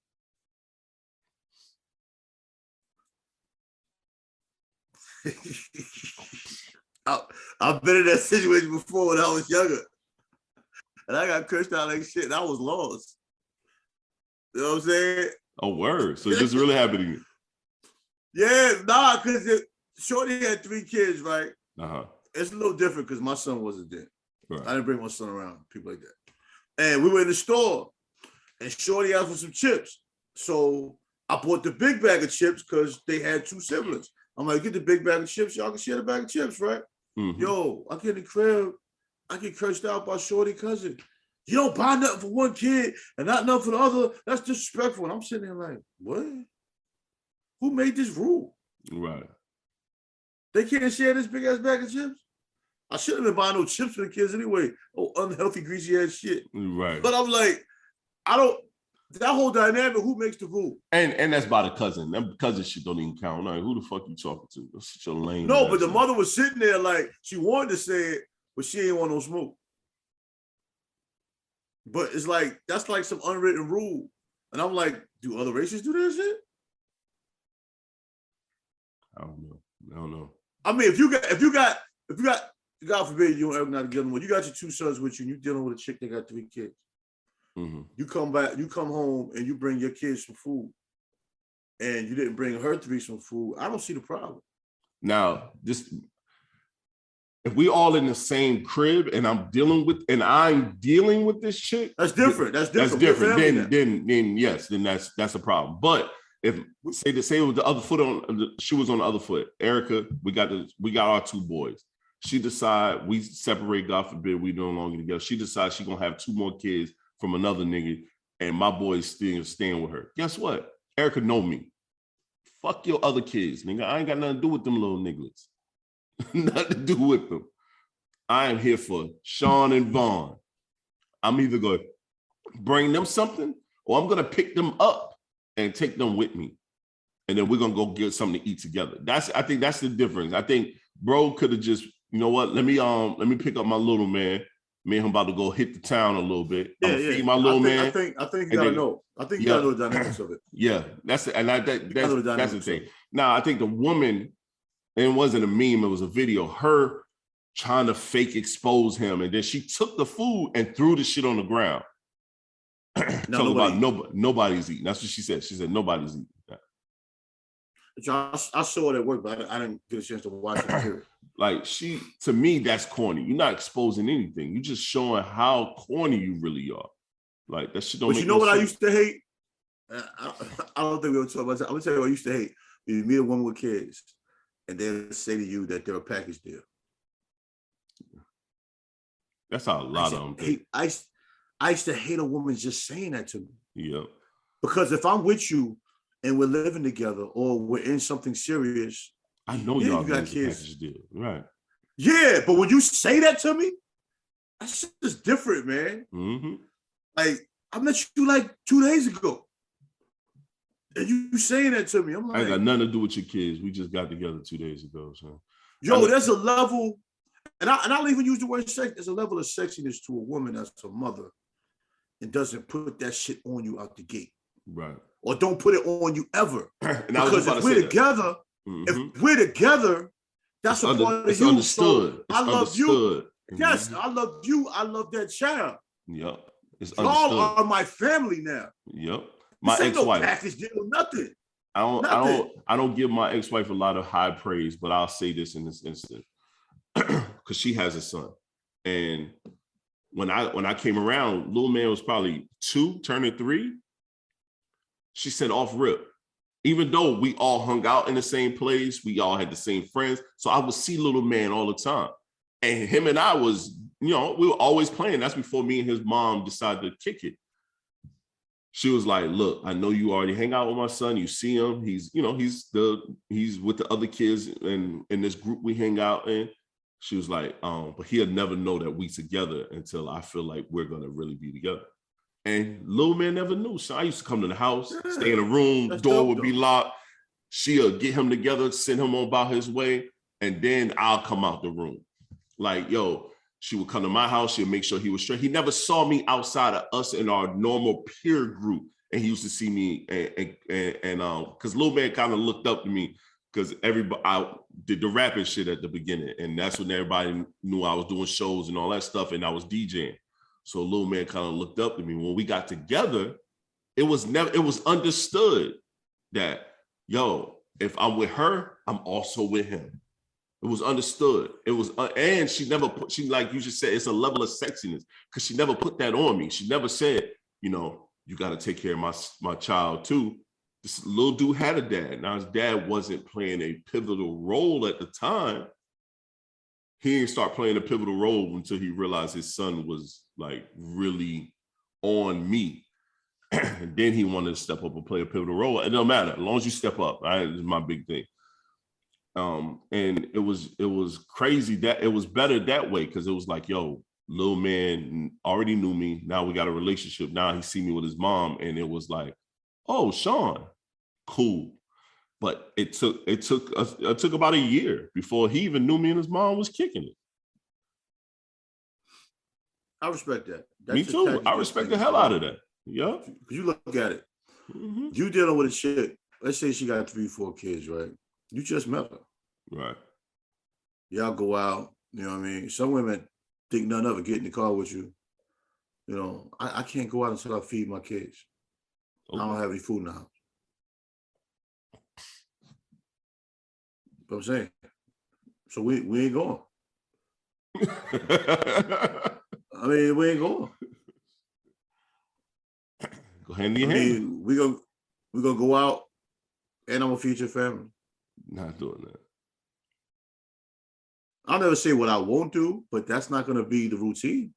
I've been in that situation before when I was younger. And I got cursed out like shit and I was lost. You know what I'm saying? Oh, word. So this really happening? Yeah, nah, because Shorty had 3 kids, right? Uh-huh. It's a little different because my son wasn't there. Right. I didn't bring my son around, people like that. And we were in the store and Shorty asked for some chips. So I bought the big bag of chips because they had 2 siblings. I'm like, get the big bag of chips. Y'all can share the bag of chips, right? Mm-hmm. Yo, I get in the crib. I get cursed out by Shorty cousin. You don't buy nothing for one kid and not nothing for the other. That's disrespectful. And I'm sitting there like, what? Who made this rule? Right. They can't share this big ass bag of chips? I shouldn't have been buying no chips for the kids anyway. Oh, unhealthy, greasy ass shit. Right. But I'm like, that whole dynamic, who makes the rule? And that's by the cousin. That cousin shit don't even count. Like, who the fuck you talking to? That's such a lame. No, but the mother was sitting there like, she wanted to say it, but she ain't want no smoke. But it's like, that's like some unwritten rule. And I'm like, do other races do that shit? I don't know. I mean, if you got, God forbid you don't ever not together with, you got your 2 sons with you and you're dealing with a chick that got 3 kids. Mm-hmm. You come home and you bring your kids some food and you didn't bring her 3 some food. I don't see the problem. Now, if we all in the same crib and I'm dealing with this chick, that's different. That's different. Then yes, then that's a problem. But if say it was the other foot on, she was on the other foot. Erica, we got our 2 boys. She decide we separate. God forbid we no longer together. She decides she gonna have 2 more kids from another nigga, and my boy's still staying with her. Guess what? Erica know me. Fuck your other kids, nigga. I ain't got nothing to do with them little niggas. Nothing to do with them. I am here for Sean and Vaughn. I'm either going to bring them something or I'm going to pick them up and take them with me. And then we're going to go get something to eat together. I think that's the difference. I think bro could have just, you know what? Let me pick up my little man. Me and him about to go hit the town a little bit. I'm gonna feed my little man. I think you gotta know. I think you gotta know the dynamics of it. Yeah, that's the thing. Now, I think the woman, and it wasn't a meme, it was a video, her trying to fake expose him, and then she took the food and threw the shit on the ground. Talking about nobody's eating. That's what she said. She said nobody's eating. I saw it at work, but I didn't get a chance to watch it. Like to me, that's corny. You're not exposing anything. You're just showing how corny you really are. Like that shit don't. But you know what sense. I used to hate? I don't think we were talking about that. I'm gonna tell you what I used to hate. You meet a woman with kids, and they'll say to you that they're a package deal. That's how a lot of them think. I used to hate a woman just saying that to me. Yeah. Because if I'm with you and we're living together or we're in something serious, I know y'all got kids. Package deal. Right. Yeah, but when you say that to me, that's just different, man. Mm-hmm. Like, I met you like 2 days ago. And you saying that to me. I'm like, I ain't got nothing to do with your kids. We just got together 2 days ago. So there's a level, and I'll even use the word sex. There's a level of sexiness to a woman that's a mother and doesn't put that shit on you out the gate. Right. Or don't put it on you ever. Because if we're together, that's a part of you. Understood. So I love you. Mm-hmm. Yes, I love you. I love that child. Yep. It's Y'all understood. are my family now. Yep. My This ain't no ex-wife. package deal, nothing. I don't give my ex-wife a lot of high praise, but I'll say this in this instant. Because she has a son. And when I came around, little man was probably 2, turning 3. She said off rip. Even though we all hung out in the same place, we all had the same friends. So I would see little man all the time. And him and I was, we were always playing. That's before me and his mom decided to kick it. She was like, look, I know you already hang out with my son. You see him. He's with the other kids in this group we hang out in. She was like, but he'll never know that we together until I feel like we're going to really be together. And little man never knew. So I used to come to the house, stay in a room, door would be locked. She'll get him together, send him on about his way, and then I'll come out the room. Like, yo, she would come to my house. She'll make sure he was straight. He never saw me outside of us in our normal peer group. And he used to see me and because little man kind of looked up to me because I did the rapping shit at the beginning. And that's when everybody knew I was doing shows and all that stuff. And I was DJing. So little man kind of looked up to me. When we got together, it was understood that, yo, if I'm with her, I'm also with him. It was understood. It was, and she never put, like you just said, it's a level of sexiness because she never put that on me. She never said, you got to take care of my child too. This little dude had a dad. Now his dad wasn't playing a pivotal role at the time. He didn't start playing a pivotal role until he realized his son was like really on me. And then he wanted to step up and play a pivotal role. It don't matter. As long as you step up, right? This is my big thing. And it was crazy that it was better that way because it was like, yo, little man already knew me. Now we got a relationship. Now he see me with his mom, and it was like, oh, Sean, cool. But it took about a year before he even knew me and his mom was kicking it. I respect that. Me too. I respect the hell out of that. Yeah. You look at it. Mm-hmm. You dealing with a chick. Let's say she got 3, 4 kids, right? You just met her. Right. Y'all go out. You know what I mean? Some women think none of it. Get in the car with you. I can't go out until I feed my kids. Okay. I don't have any food in the house. You know what I'm saying? So we ain't going. I mean, we ain't going. Go hand in hand. We're gonna go out and I'm gonna feed your family. Not doing that. I'll never say what I won't do, but that's not gonna be the routine.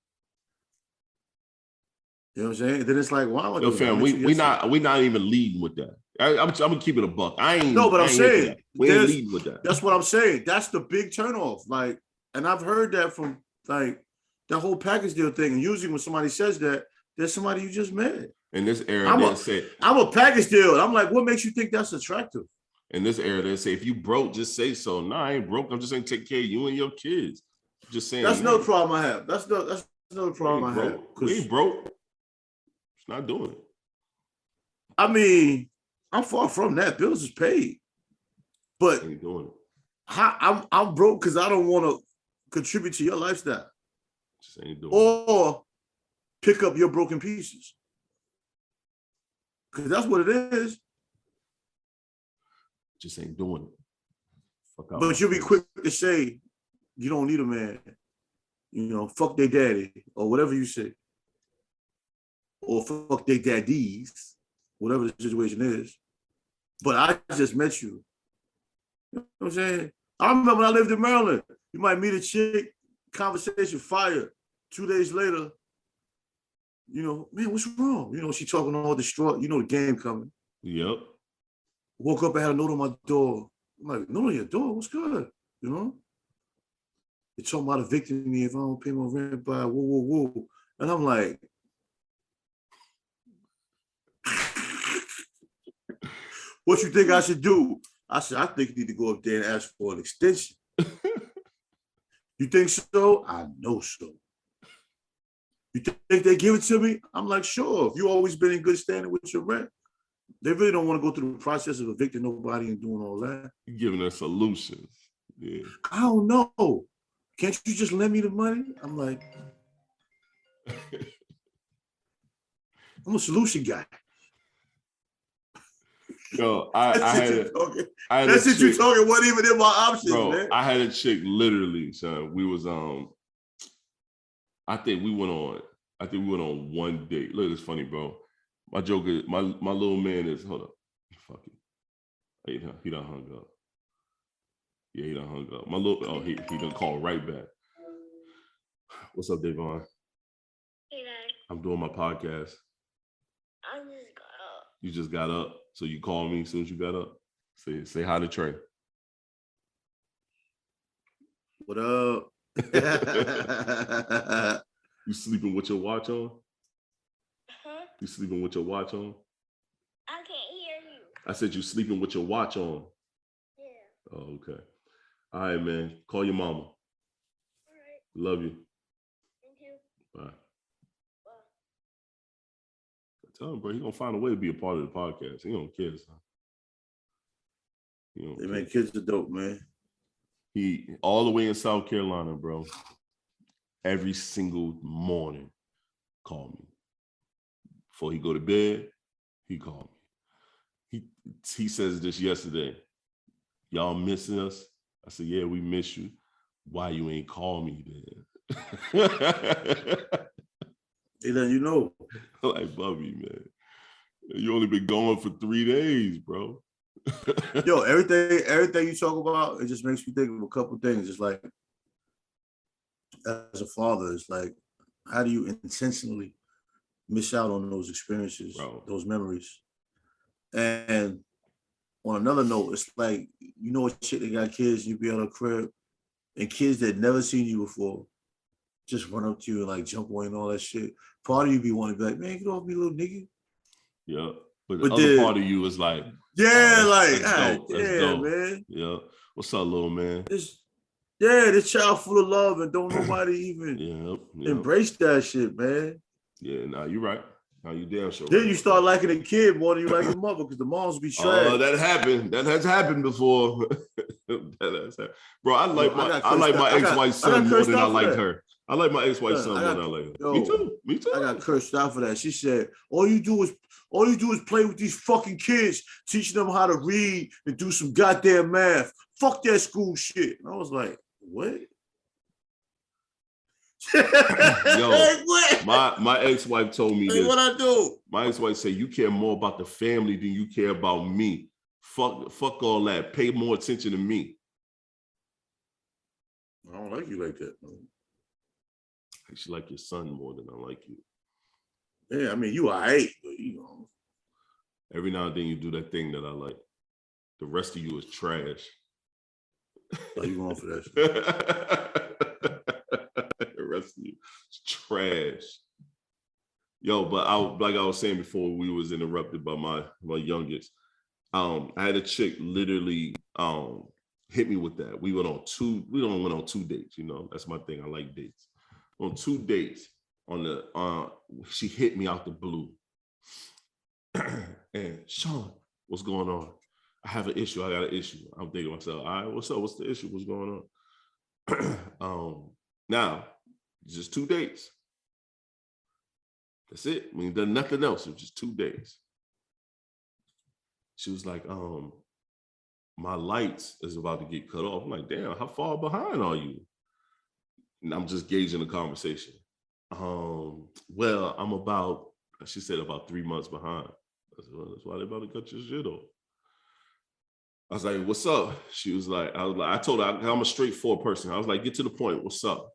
You know what I'm saying? Then it's like, wow, yo, fam, we not even leading with that. I'm gonna keep it a buck. I'm saying we ain't leading with that. That's what I'm saying. That's the big turnoff. Like, and I've heard that from like that whole package deal thing. And usually when somebody says that, there's somebody you just met. In this era, I'm a package deal. And I'm like, what makes you think that's attractive? In this era, they say if you broke, just say so. No, I ain't broke. I'm just saying take care of you and your kids. Just saying. That's no problem I have. That's no problem I have. We ain't broke. It's not doing it. I mean, I'm far from that. Bills is paid. But ain't doing it. I'm broke because I don't want to contribute to your lifestyle. Just ain't doing or pick up your broken pieces. Because that's what it is. Just ain't doing it. Fuck out. But you'll be quick to say, you don't need a man. Fuck their daddy, or whatever you say. Or fuck their daddies, whatever the situation is. But I just met you. You know what I'm saying? I remember when I lived in Maryland. You might meet a chick, conversation fire. 2 days later, man, what's wrong? She talking all distraught. The game coming. Yep. Woke up and had a note on my door. I'm like, note on your door? What's good? They're talking about evicting me if I don't pay my rent by whoa. And I'm like, what you think I should do? I said, I think you need to go up there and ask for an extension. You think so? I know so. You think they give it to me? I'm like, sure. If you always been in good standing with your rent, they really don't want to go through the process of evicting nobody and doing all that. You're giving us solutions. Yeah. I don't know. Can't you just lend me the money? I'm like, I'm a solution guy. Yo, I had a That's it. You chick, talking? What even in my options, bro? man? I had a chick literally, son. We was I think we went on one date. Look, it's funny, bro. My joke is my little man is hold up. Fuck it. He done hung up. Yeah, he done hung up. My little he done call right back. What's up, Davon? Hey, Dad. I'm doing my podcast. I just got up. You just got up, so you called me as soon as you got up. Say hi to Trey. What up? You sleeping with your watch on? Huh? You sleeping with your watch on? I can't hear you. I said you sleeping with your watch on. Yeah. Oh, okay. All right, man. Call your mama. All right. Love you. Thank you. Bye. Bye. Tell him, bro. He gonna find a way to be a part of the podcast. He don't care, son. He don't Hey, care. man, kids are dope, man. He all the way in South Carolina, bro. Every single morning, call me. Before he go to bed, he called me. He says this yesterday. Y'all missing us? I said, yeah, we miss you. Why you ain't call me then? Hey, then you know. Like, Bubby, man. You only been gone for 3 days, bro. Yo, everything you talk about, it just makes me think of a couple things. It's like, as a father, it's like, how do you intentionally miss out on those experiences, Bro. those memories? And on another note, it's like, you know, what shit, they got kids, you be at a crib, and kids that never seen you before just run up to you and like jump on and all that shit. Part of you be wanting to be like, man, get off me, little nigga. Yeah. But the But other then- part of you is like, Yeah, oh, like, that's dope. That's yeah, dope. man. Yeah. What's up, little man? This child full of love and don't nobody even Yeah. embrace that shit, man. Yeah, now you're right. Now you damn sure. Then right. you start liking a kid more than you like your mother because the moms be trash. Oh, that happened. That has happened before. That has happened. Bro, I like my ex-wife's son more than I like her. I like my ex-wife's son more than I like her. Yo, Me too. I got cursed out for that. She said, all you do is play with these fucking kids, teaching them how to read and do some goddamn math. Fuck that school shit. And I was like, what? Yo, what? my ex-wife told me Hey, this. what I do? My ex-wife said, you care more about the family than you care about me. Fuck all that. Pay more attention to me. I don't like you like that, man. She like your son more than I like you. Yeah, I mean, you all right, but you know. Every now and then you do that thing that I like. The rest of you is trash. Are you going for that shit? The rest of you is trash. Yo, but like I was saying before, we was interrupted by my youngest. I had a chick literally hit me with that. We went on 2 dates, you know. That's my thing. I like dates. On 2 dates, she hit me out the blue. And Sean, what's going on? I have an issue. I got an issue. I'm thinking to myself, all right, what's up? What's the issue? What's going on? Now, just 2 dates. That's it. I mean, done nothing else. It was just 2 days. She was like, my lights is about to get cut off. I'm like, damn, how far behind are you? And I'm just gauging the conversation. Well, I'm about, she said about 3 months behind. I said, well, that's why they're about to cut your shit off. I was like, what's up? She was like, I told her I'm a straightforward person. I was like, get to the point. What's up?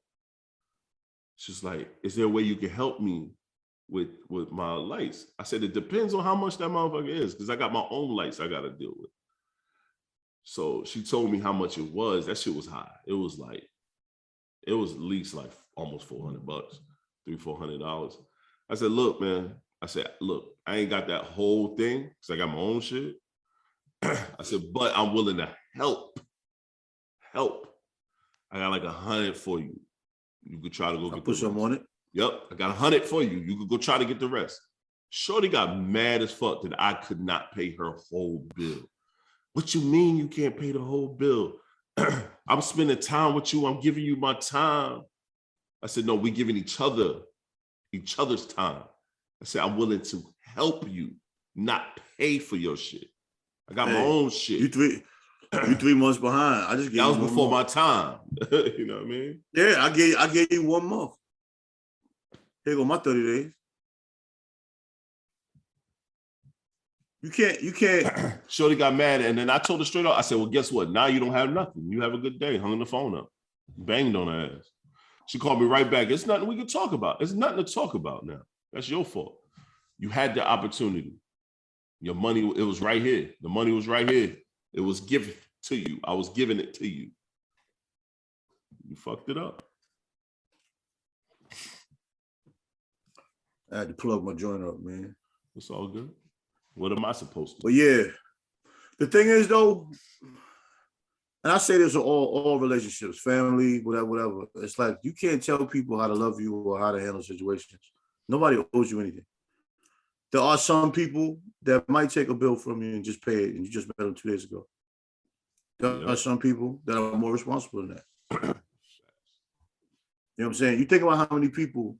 She's like, is there a way you can help me with my lights? I said, it depends on how much that motherfucker is, because I got my own lights I got to deal with. So she told me how much it was. That shit was high. It was at least like almost $400, $300-$400. I said, look, man. I ain't got that whole thing because I got my own shit. I said, but I'm willing to help. I got like 100 for you. You could try to go get put some on it. Yep, I got 100 for you. You could go try to get the rest. Shorty got mad as fuck that I could not pay her whole bill. What you mean you can't pay the whole bill? I'm spending time with you. I'm giving you my time. I said, no, we giving each other's time. I said, I'm willing to help you, not pay for your shit. I got my Hey, own shit. You 3 months behind. I just gave That you was 1 before my month. time. You know what I mean? Yeah, I gave you 1 month. Here go my 30 days. You can't. Shorty got mad, and then I told her straight up, I said, well, guess what? Now you don't have nothing. You have a good day. Hung the phone up. Banged on her ass. She called me right back. It's nothing we can talk about. It's nothing to talk about now. That's your fault. You had the opportunity. Your money, it was right here. The money was right here. It was given to you. I was giving it to you. You fucked it up. I had to plug my joint up, man. It's all good. What am I supposed to do? But yeah, the thing is though, and I say this in all relationships, family, whatever. It's like you can't tell people how to love you or how to handle situations. Nobody owes you anything. There are some people that might take a bill from you and just pay it, and you just met them 2 days ago. There are some people that are more responsible than that. You know what I'm saying? You think about how many people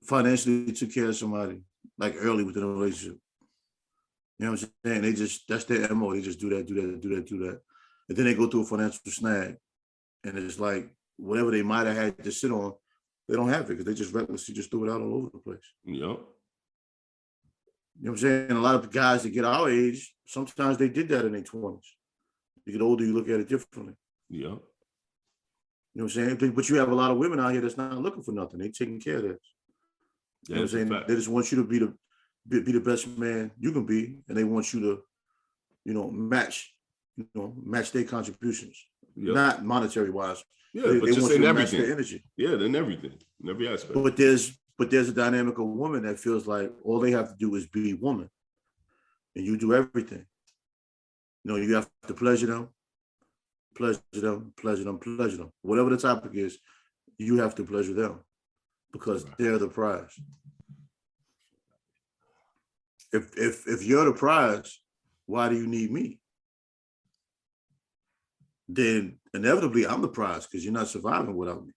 financially took care of somebody like early within a relationship. You know what I'm saying? That's their MO. They just do that. And then they go through a financial snag. And it's like whatever they might have had to sit on, they don't have it because they just recklessly just threw it out all over the place. Yep. You know what I'm saying? A lot of guys that get our age, sometimes they did that in their 20s. You get older, you look at it differently. Yep. You know what I'm saying? But you have a lot of women out here that's not looking for nothing. They taking care of that. You know what I'm saying? They just want you to be the best man you can be, and they want you to, match their contributions, not monetary wise. Yeah, they but just want you in to everything. match their energy. Yeah, in everything, in every aspect. But there's a dynamic of woman that feels like all they have to do is be woman, and you do everything. You have to pleasure them. Whatever the topic is, you have to pleasure them because they're the prize. If you're the prize, why do you need me? Then inevitably I'm the prize because you're not surviving without me.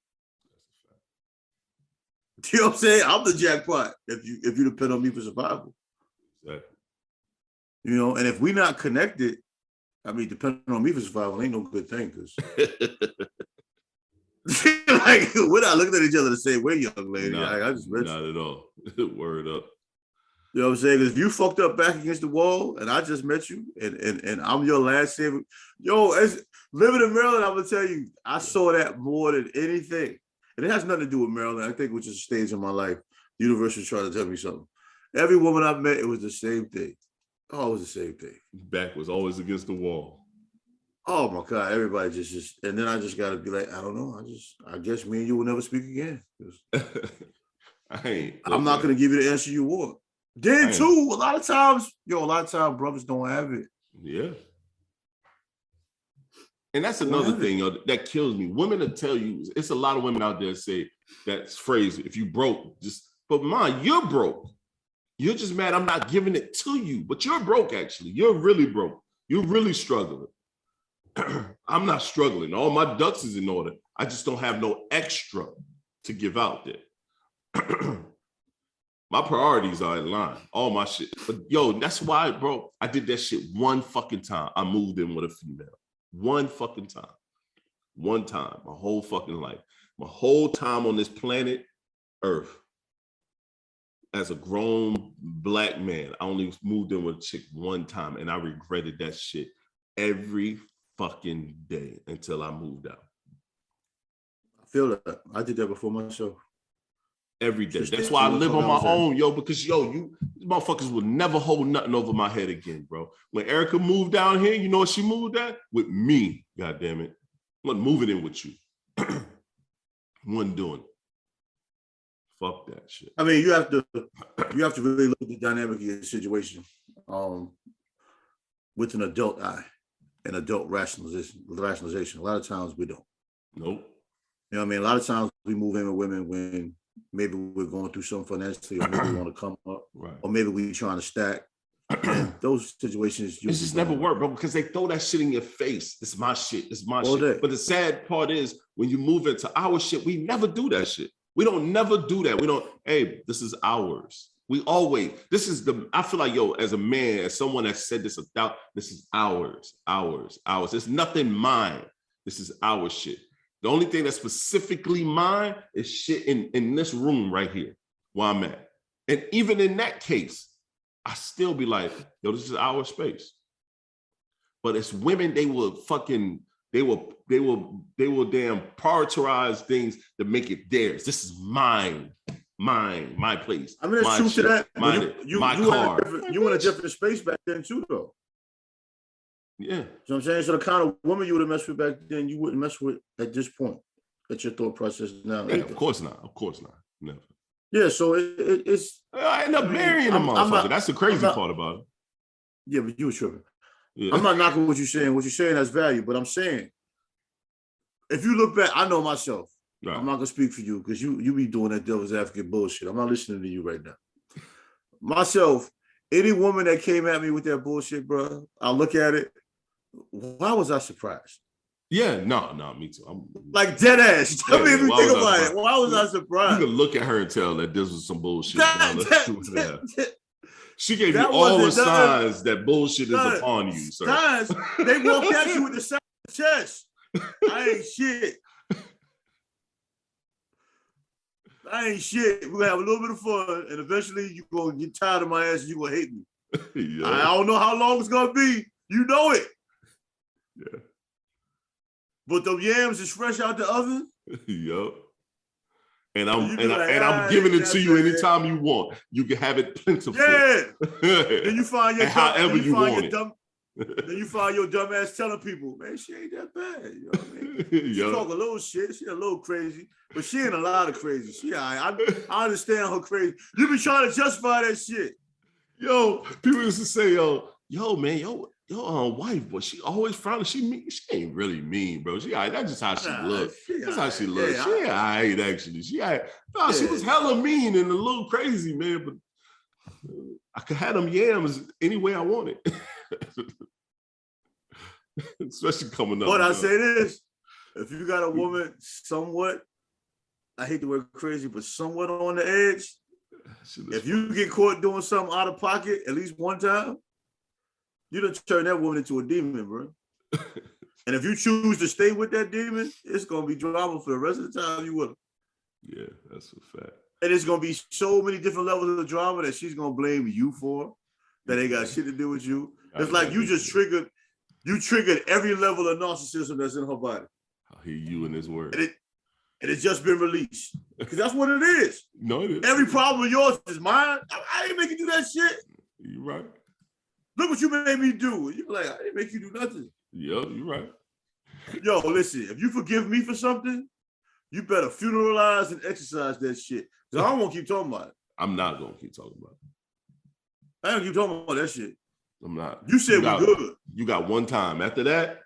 You know what I'm saying? I'm the jackpot if you depend on me for survival. Exactly. And if we're not connected, depending on me for survival ain't no good thing because like we're not looking at each other the same way, young lady. Nah, I just read not at all. Word up. You know what I'm saying? Because if you fucked up back against the wall and I just met you and I'm your last savior, as living in Maryland, I'm gonna tell you, I saw that more than anything. And it has nothing to do with Maryland. I think it was just a stage in my life. The universe was trying to tell me something. Every woman I met, it was the same thing. Oh, it was the same thing. Back was always against the wall. Oh my God, everybody just and then I just gotta be like, I don't know. I guess me and you will never speak again. I'm not gonna give you the answer you want. Then too, a lot of times brothers don't have it. Yeah. And that's another thing that kills me. Women will tell you, it's a lot of women out there say that phrase, if you broke, but mine, you're broke. You're just mad I'm not giving it to you, but you're broke actually. You're really broke. You're really struggling. I'm not struggling. All my ducks is in order. I just don't have no extra to give out there. My priorities are in line, all my shit. But that's why, bro, I did that shit one fucking time. I moved in with a female. One fucking time. One time. My whole fucking life. My whole time on this planet Earth. As a grown Black man, I only moved in with a chick one time and I regretted that shit every fucking day until I moved out. I feel that. I did that before myself. Every day. That's why I live on my own, because you motherfuckers will never hold nothing over my head again, bro. When Erica moved down here, you know what she moved at? With me, goddamn it. I wasn't moving in with you. Wasn't doing it. Fuck that shit. You have to really look at the dynamic of your situation with an adult eye and adult rationalization. A lot of times we don't. Nope. You know what I mean? A lot of times we move in with women when maybe we're going through something financially, or maybe we want to come up, right, or maybe we're trying to stack. And those situations, it just never work, bro, because they throw that shit in your face. It's my shit. It's my shit. Day. But the sad part is when you move into our shit, we never do that shit. We don't never do that. We don't, hey, this is ours. This is I feel like, yo, as a man, as someone that said this about, this is ours. It's nothing mine. This is our shit. The only thing that's specifically mine is shit in this room right here where I'm at. And even in that case, I still be like, yo, this is our space. But it's women, they will damn prioritize things to make it theirs. This is mine, my place. I mean, there's truth to that. You in a different space back then too, though. Yeah. You know what I'm saying? So the kind of woman you would have messed with back then, you wouldn't mess with at this point. That's your thought process now. Yeah, of course not. Never. Yeah, so it's. I end up marrying a motherfucker. That's the crazy part about it. Yeah, but you were tripping. Yeah. I'm not knocking what you're saying. What you're saying has value, but I'm saying, if you look back, I know myself. Right. I'm not gonna speak for you because you be doing that devil's advocate bullshit. I'm not listening to you right now. Myself, any woman that came at me with that bullshit, bro, I'll look at it. Why was I surprised? Yeah, no, me too. I'm like dead ass. Tell me if you think about it. Why was I surprised? You can look at her and tell that this was some bullshit. She gave you all the signs that bullshit is upon you, sir. Signs. They walked at you with the side of the chest. I ain't shit. We're gonna have a little bit of fun, and eventually you're gonna get tired of my ass and you're gonna hate me. Yeah. I don't know how long it's gonna be. You know it. Yeah. But the yams is fresh out the oven. Yup. And I'm giving it to you anytime you want. You can have it plentiful. Yeah. Then you find your however you want it. Then you find your dumb ass telling people, man, she ain't that bad. You know what I mean? She talk a little shit. She a little crazy, but she ain't a lot of crazy. I understand her crazy. You be trying to justify that shit. Yo, people used to say, yo, man, your wife, but she always frowning. She ain't really mean, bro. That's just how she looks. That's how she looks. She ain't alright, actually. She was hella mean and a little crazy, man. But I could have them yams any way I wanted. Especially coming up. But I say this: if you got a woman somewhat, I hate the word crazy, but somewhat on the edge, if you get caught doing something out of pocket at least one time, you done turn that woman into a demon, bro. And if you choose to stay with that demon, it's gonna be drama for the rest of the time you with her. Yeah, that's a fact. And it's gonna be so many different levels of drama that she's gonna blame you for that ain't got shit to do with you. It's like you just triggered every level of narcissism that's in her body. I hear you in this word. And it's just been released. Because that's what it is. No, it is. Every problem of yours is mine. I ain't make you do that shit. You're right. Look what you made me do. You be like, I didn't make you do nothing. Yo, you're right. Yo, listen, if you forgive me for something, you better funeralize and exercise that shit. Because I don't want to keep talking about it. I'm not going to keep talking about it. I don't keep talking about that shit. I'm not. You said we're good. You got one time. After that,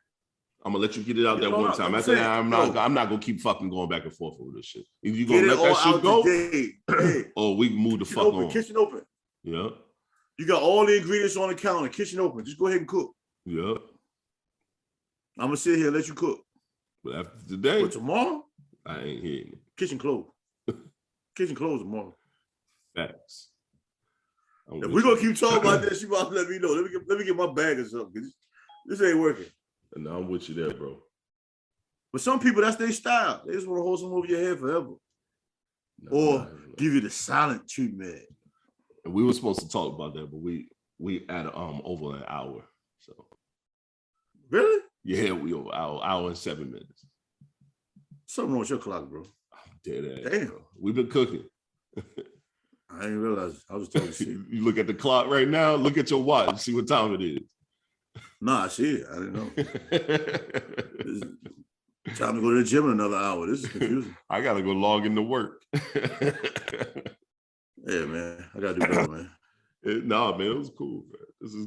I'm gonna let you get it out one time. After that, I'm not gonna keep fucking going back and forth with this shit. Either you gonna let that shit go, or we can move the fuck on. Kitchen open. Yeah. You got all the ingredients on the counter. Kitchen open. Just go ahead and cook. Yeah. I'm gonna sit here and let you cook. But after today, but tomorrow, I ain't hearing it. Kitchen closed. Kitchen closed tomorrow. Facts. If we're gonna keep talking about this, you about to let me know. Let me get my bag or something. This ain't working. No, I'm with you there, bro. But some people, that's their style. They just want to hold something over your head forever. Or give you the silent treatment. And we were supposed to talk about that, but we at over an hour. So really? Yeah, we over hour and 7 minutes. Something wrong with your clock, bro. I'm dead ass. Damn. Bro. We've been cooking. I didn't realize. I was talking shit. You look at the clock right now, look at your watch, see what time it is. Nah, I see it. I didn't know. Time to go to the gym in another hour. This is confusing. I gotta go log into work. Yeah, man. I gotta do better, man. Nah, man, it was cool, man. This is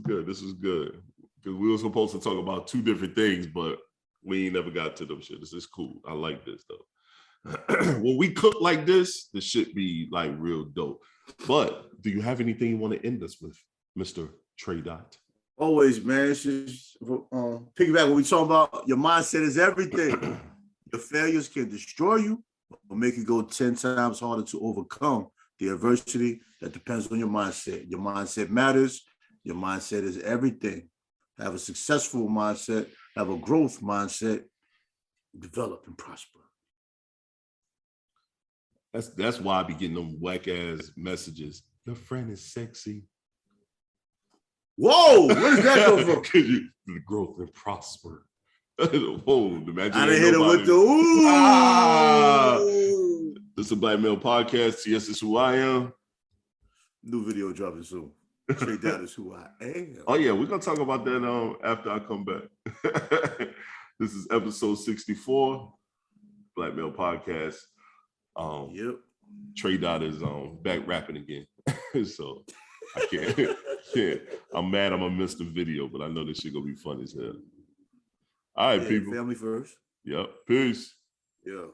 good. Because we were supposed to talk about two different things, but we ain't never got to them shit. This is cool. I like this though. When we cook like this shit be like real dope. But do you have anything you want to end us with, Mr. Tre-Dot? Always, man. It's just piggyback what we talking about. Your mindset is everything. Your failures can destroy you or make you go 10 times harder to overcome the adversity, that depends on your mindset. Your mindset matters. Your mindset is everything. Have a successful mindset, have a growth mindset, develop and prosper. That's why I be getting them whack ass messages. Your friend is sexy. Whoa, where does that come from? The growth and prosper. Whoa, imagine I done hit it with the ooh. This is a Black Male Podcast. Yes, it's who I am. New video dropping soon. Tre-Dot is who I am. Oh yeah, we're gonna talk about that after I come back. This is episode 64, Black Male Podcast. Yep. Tre-Dot is back rapping again. So I can't. I'm mad I'm gonna miss the video, but I know this shit gonna be fun as hell. All right, people. Family first. Yep. Peace. Yeah.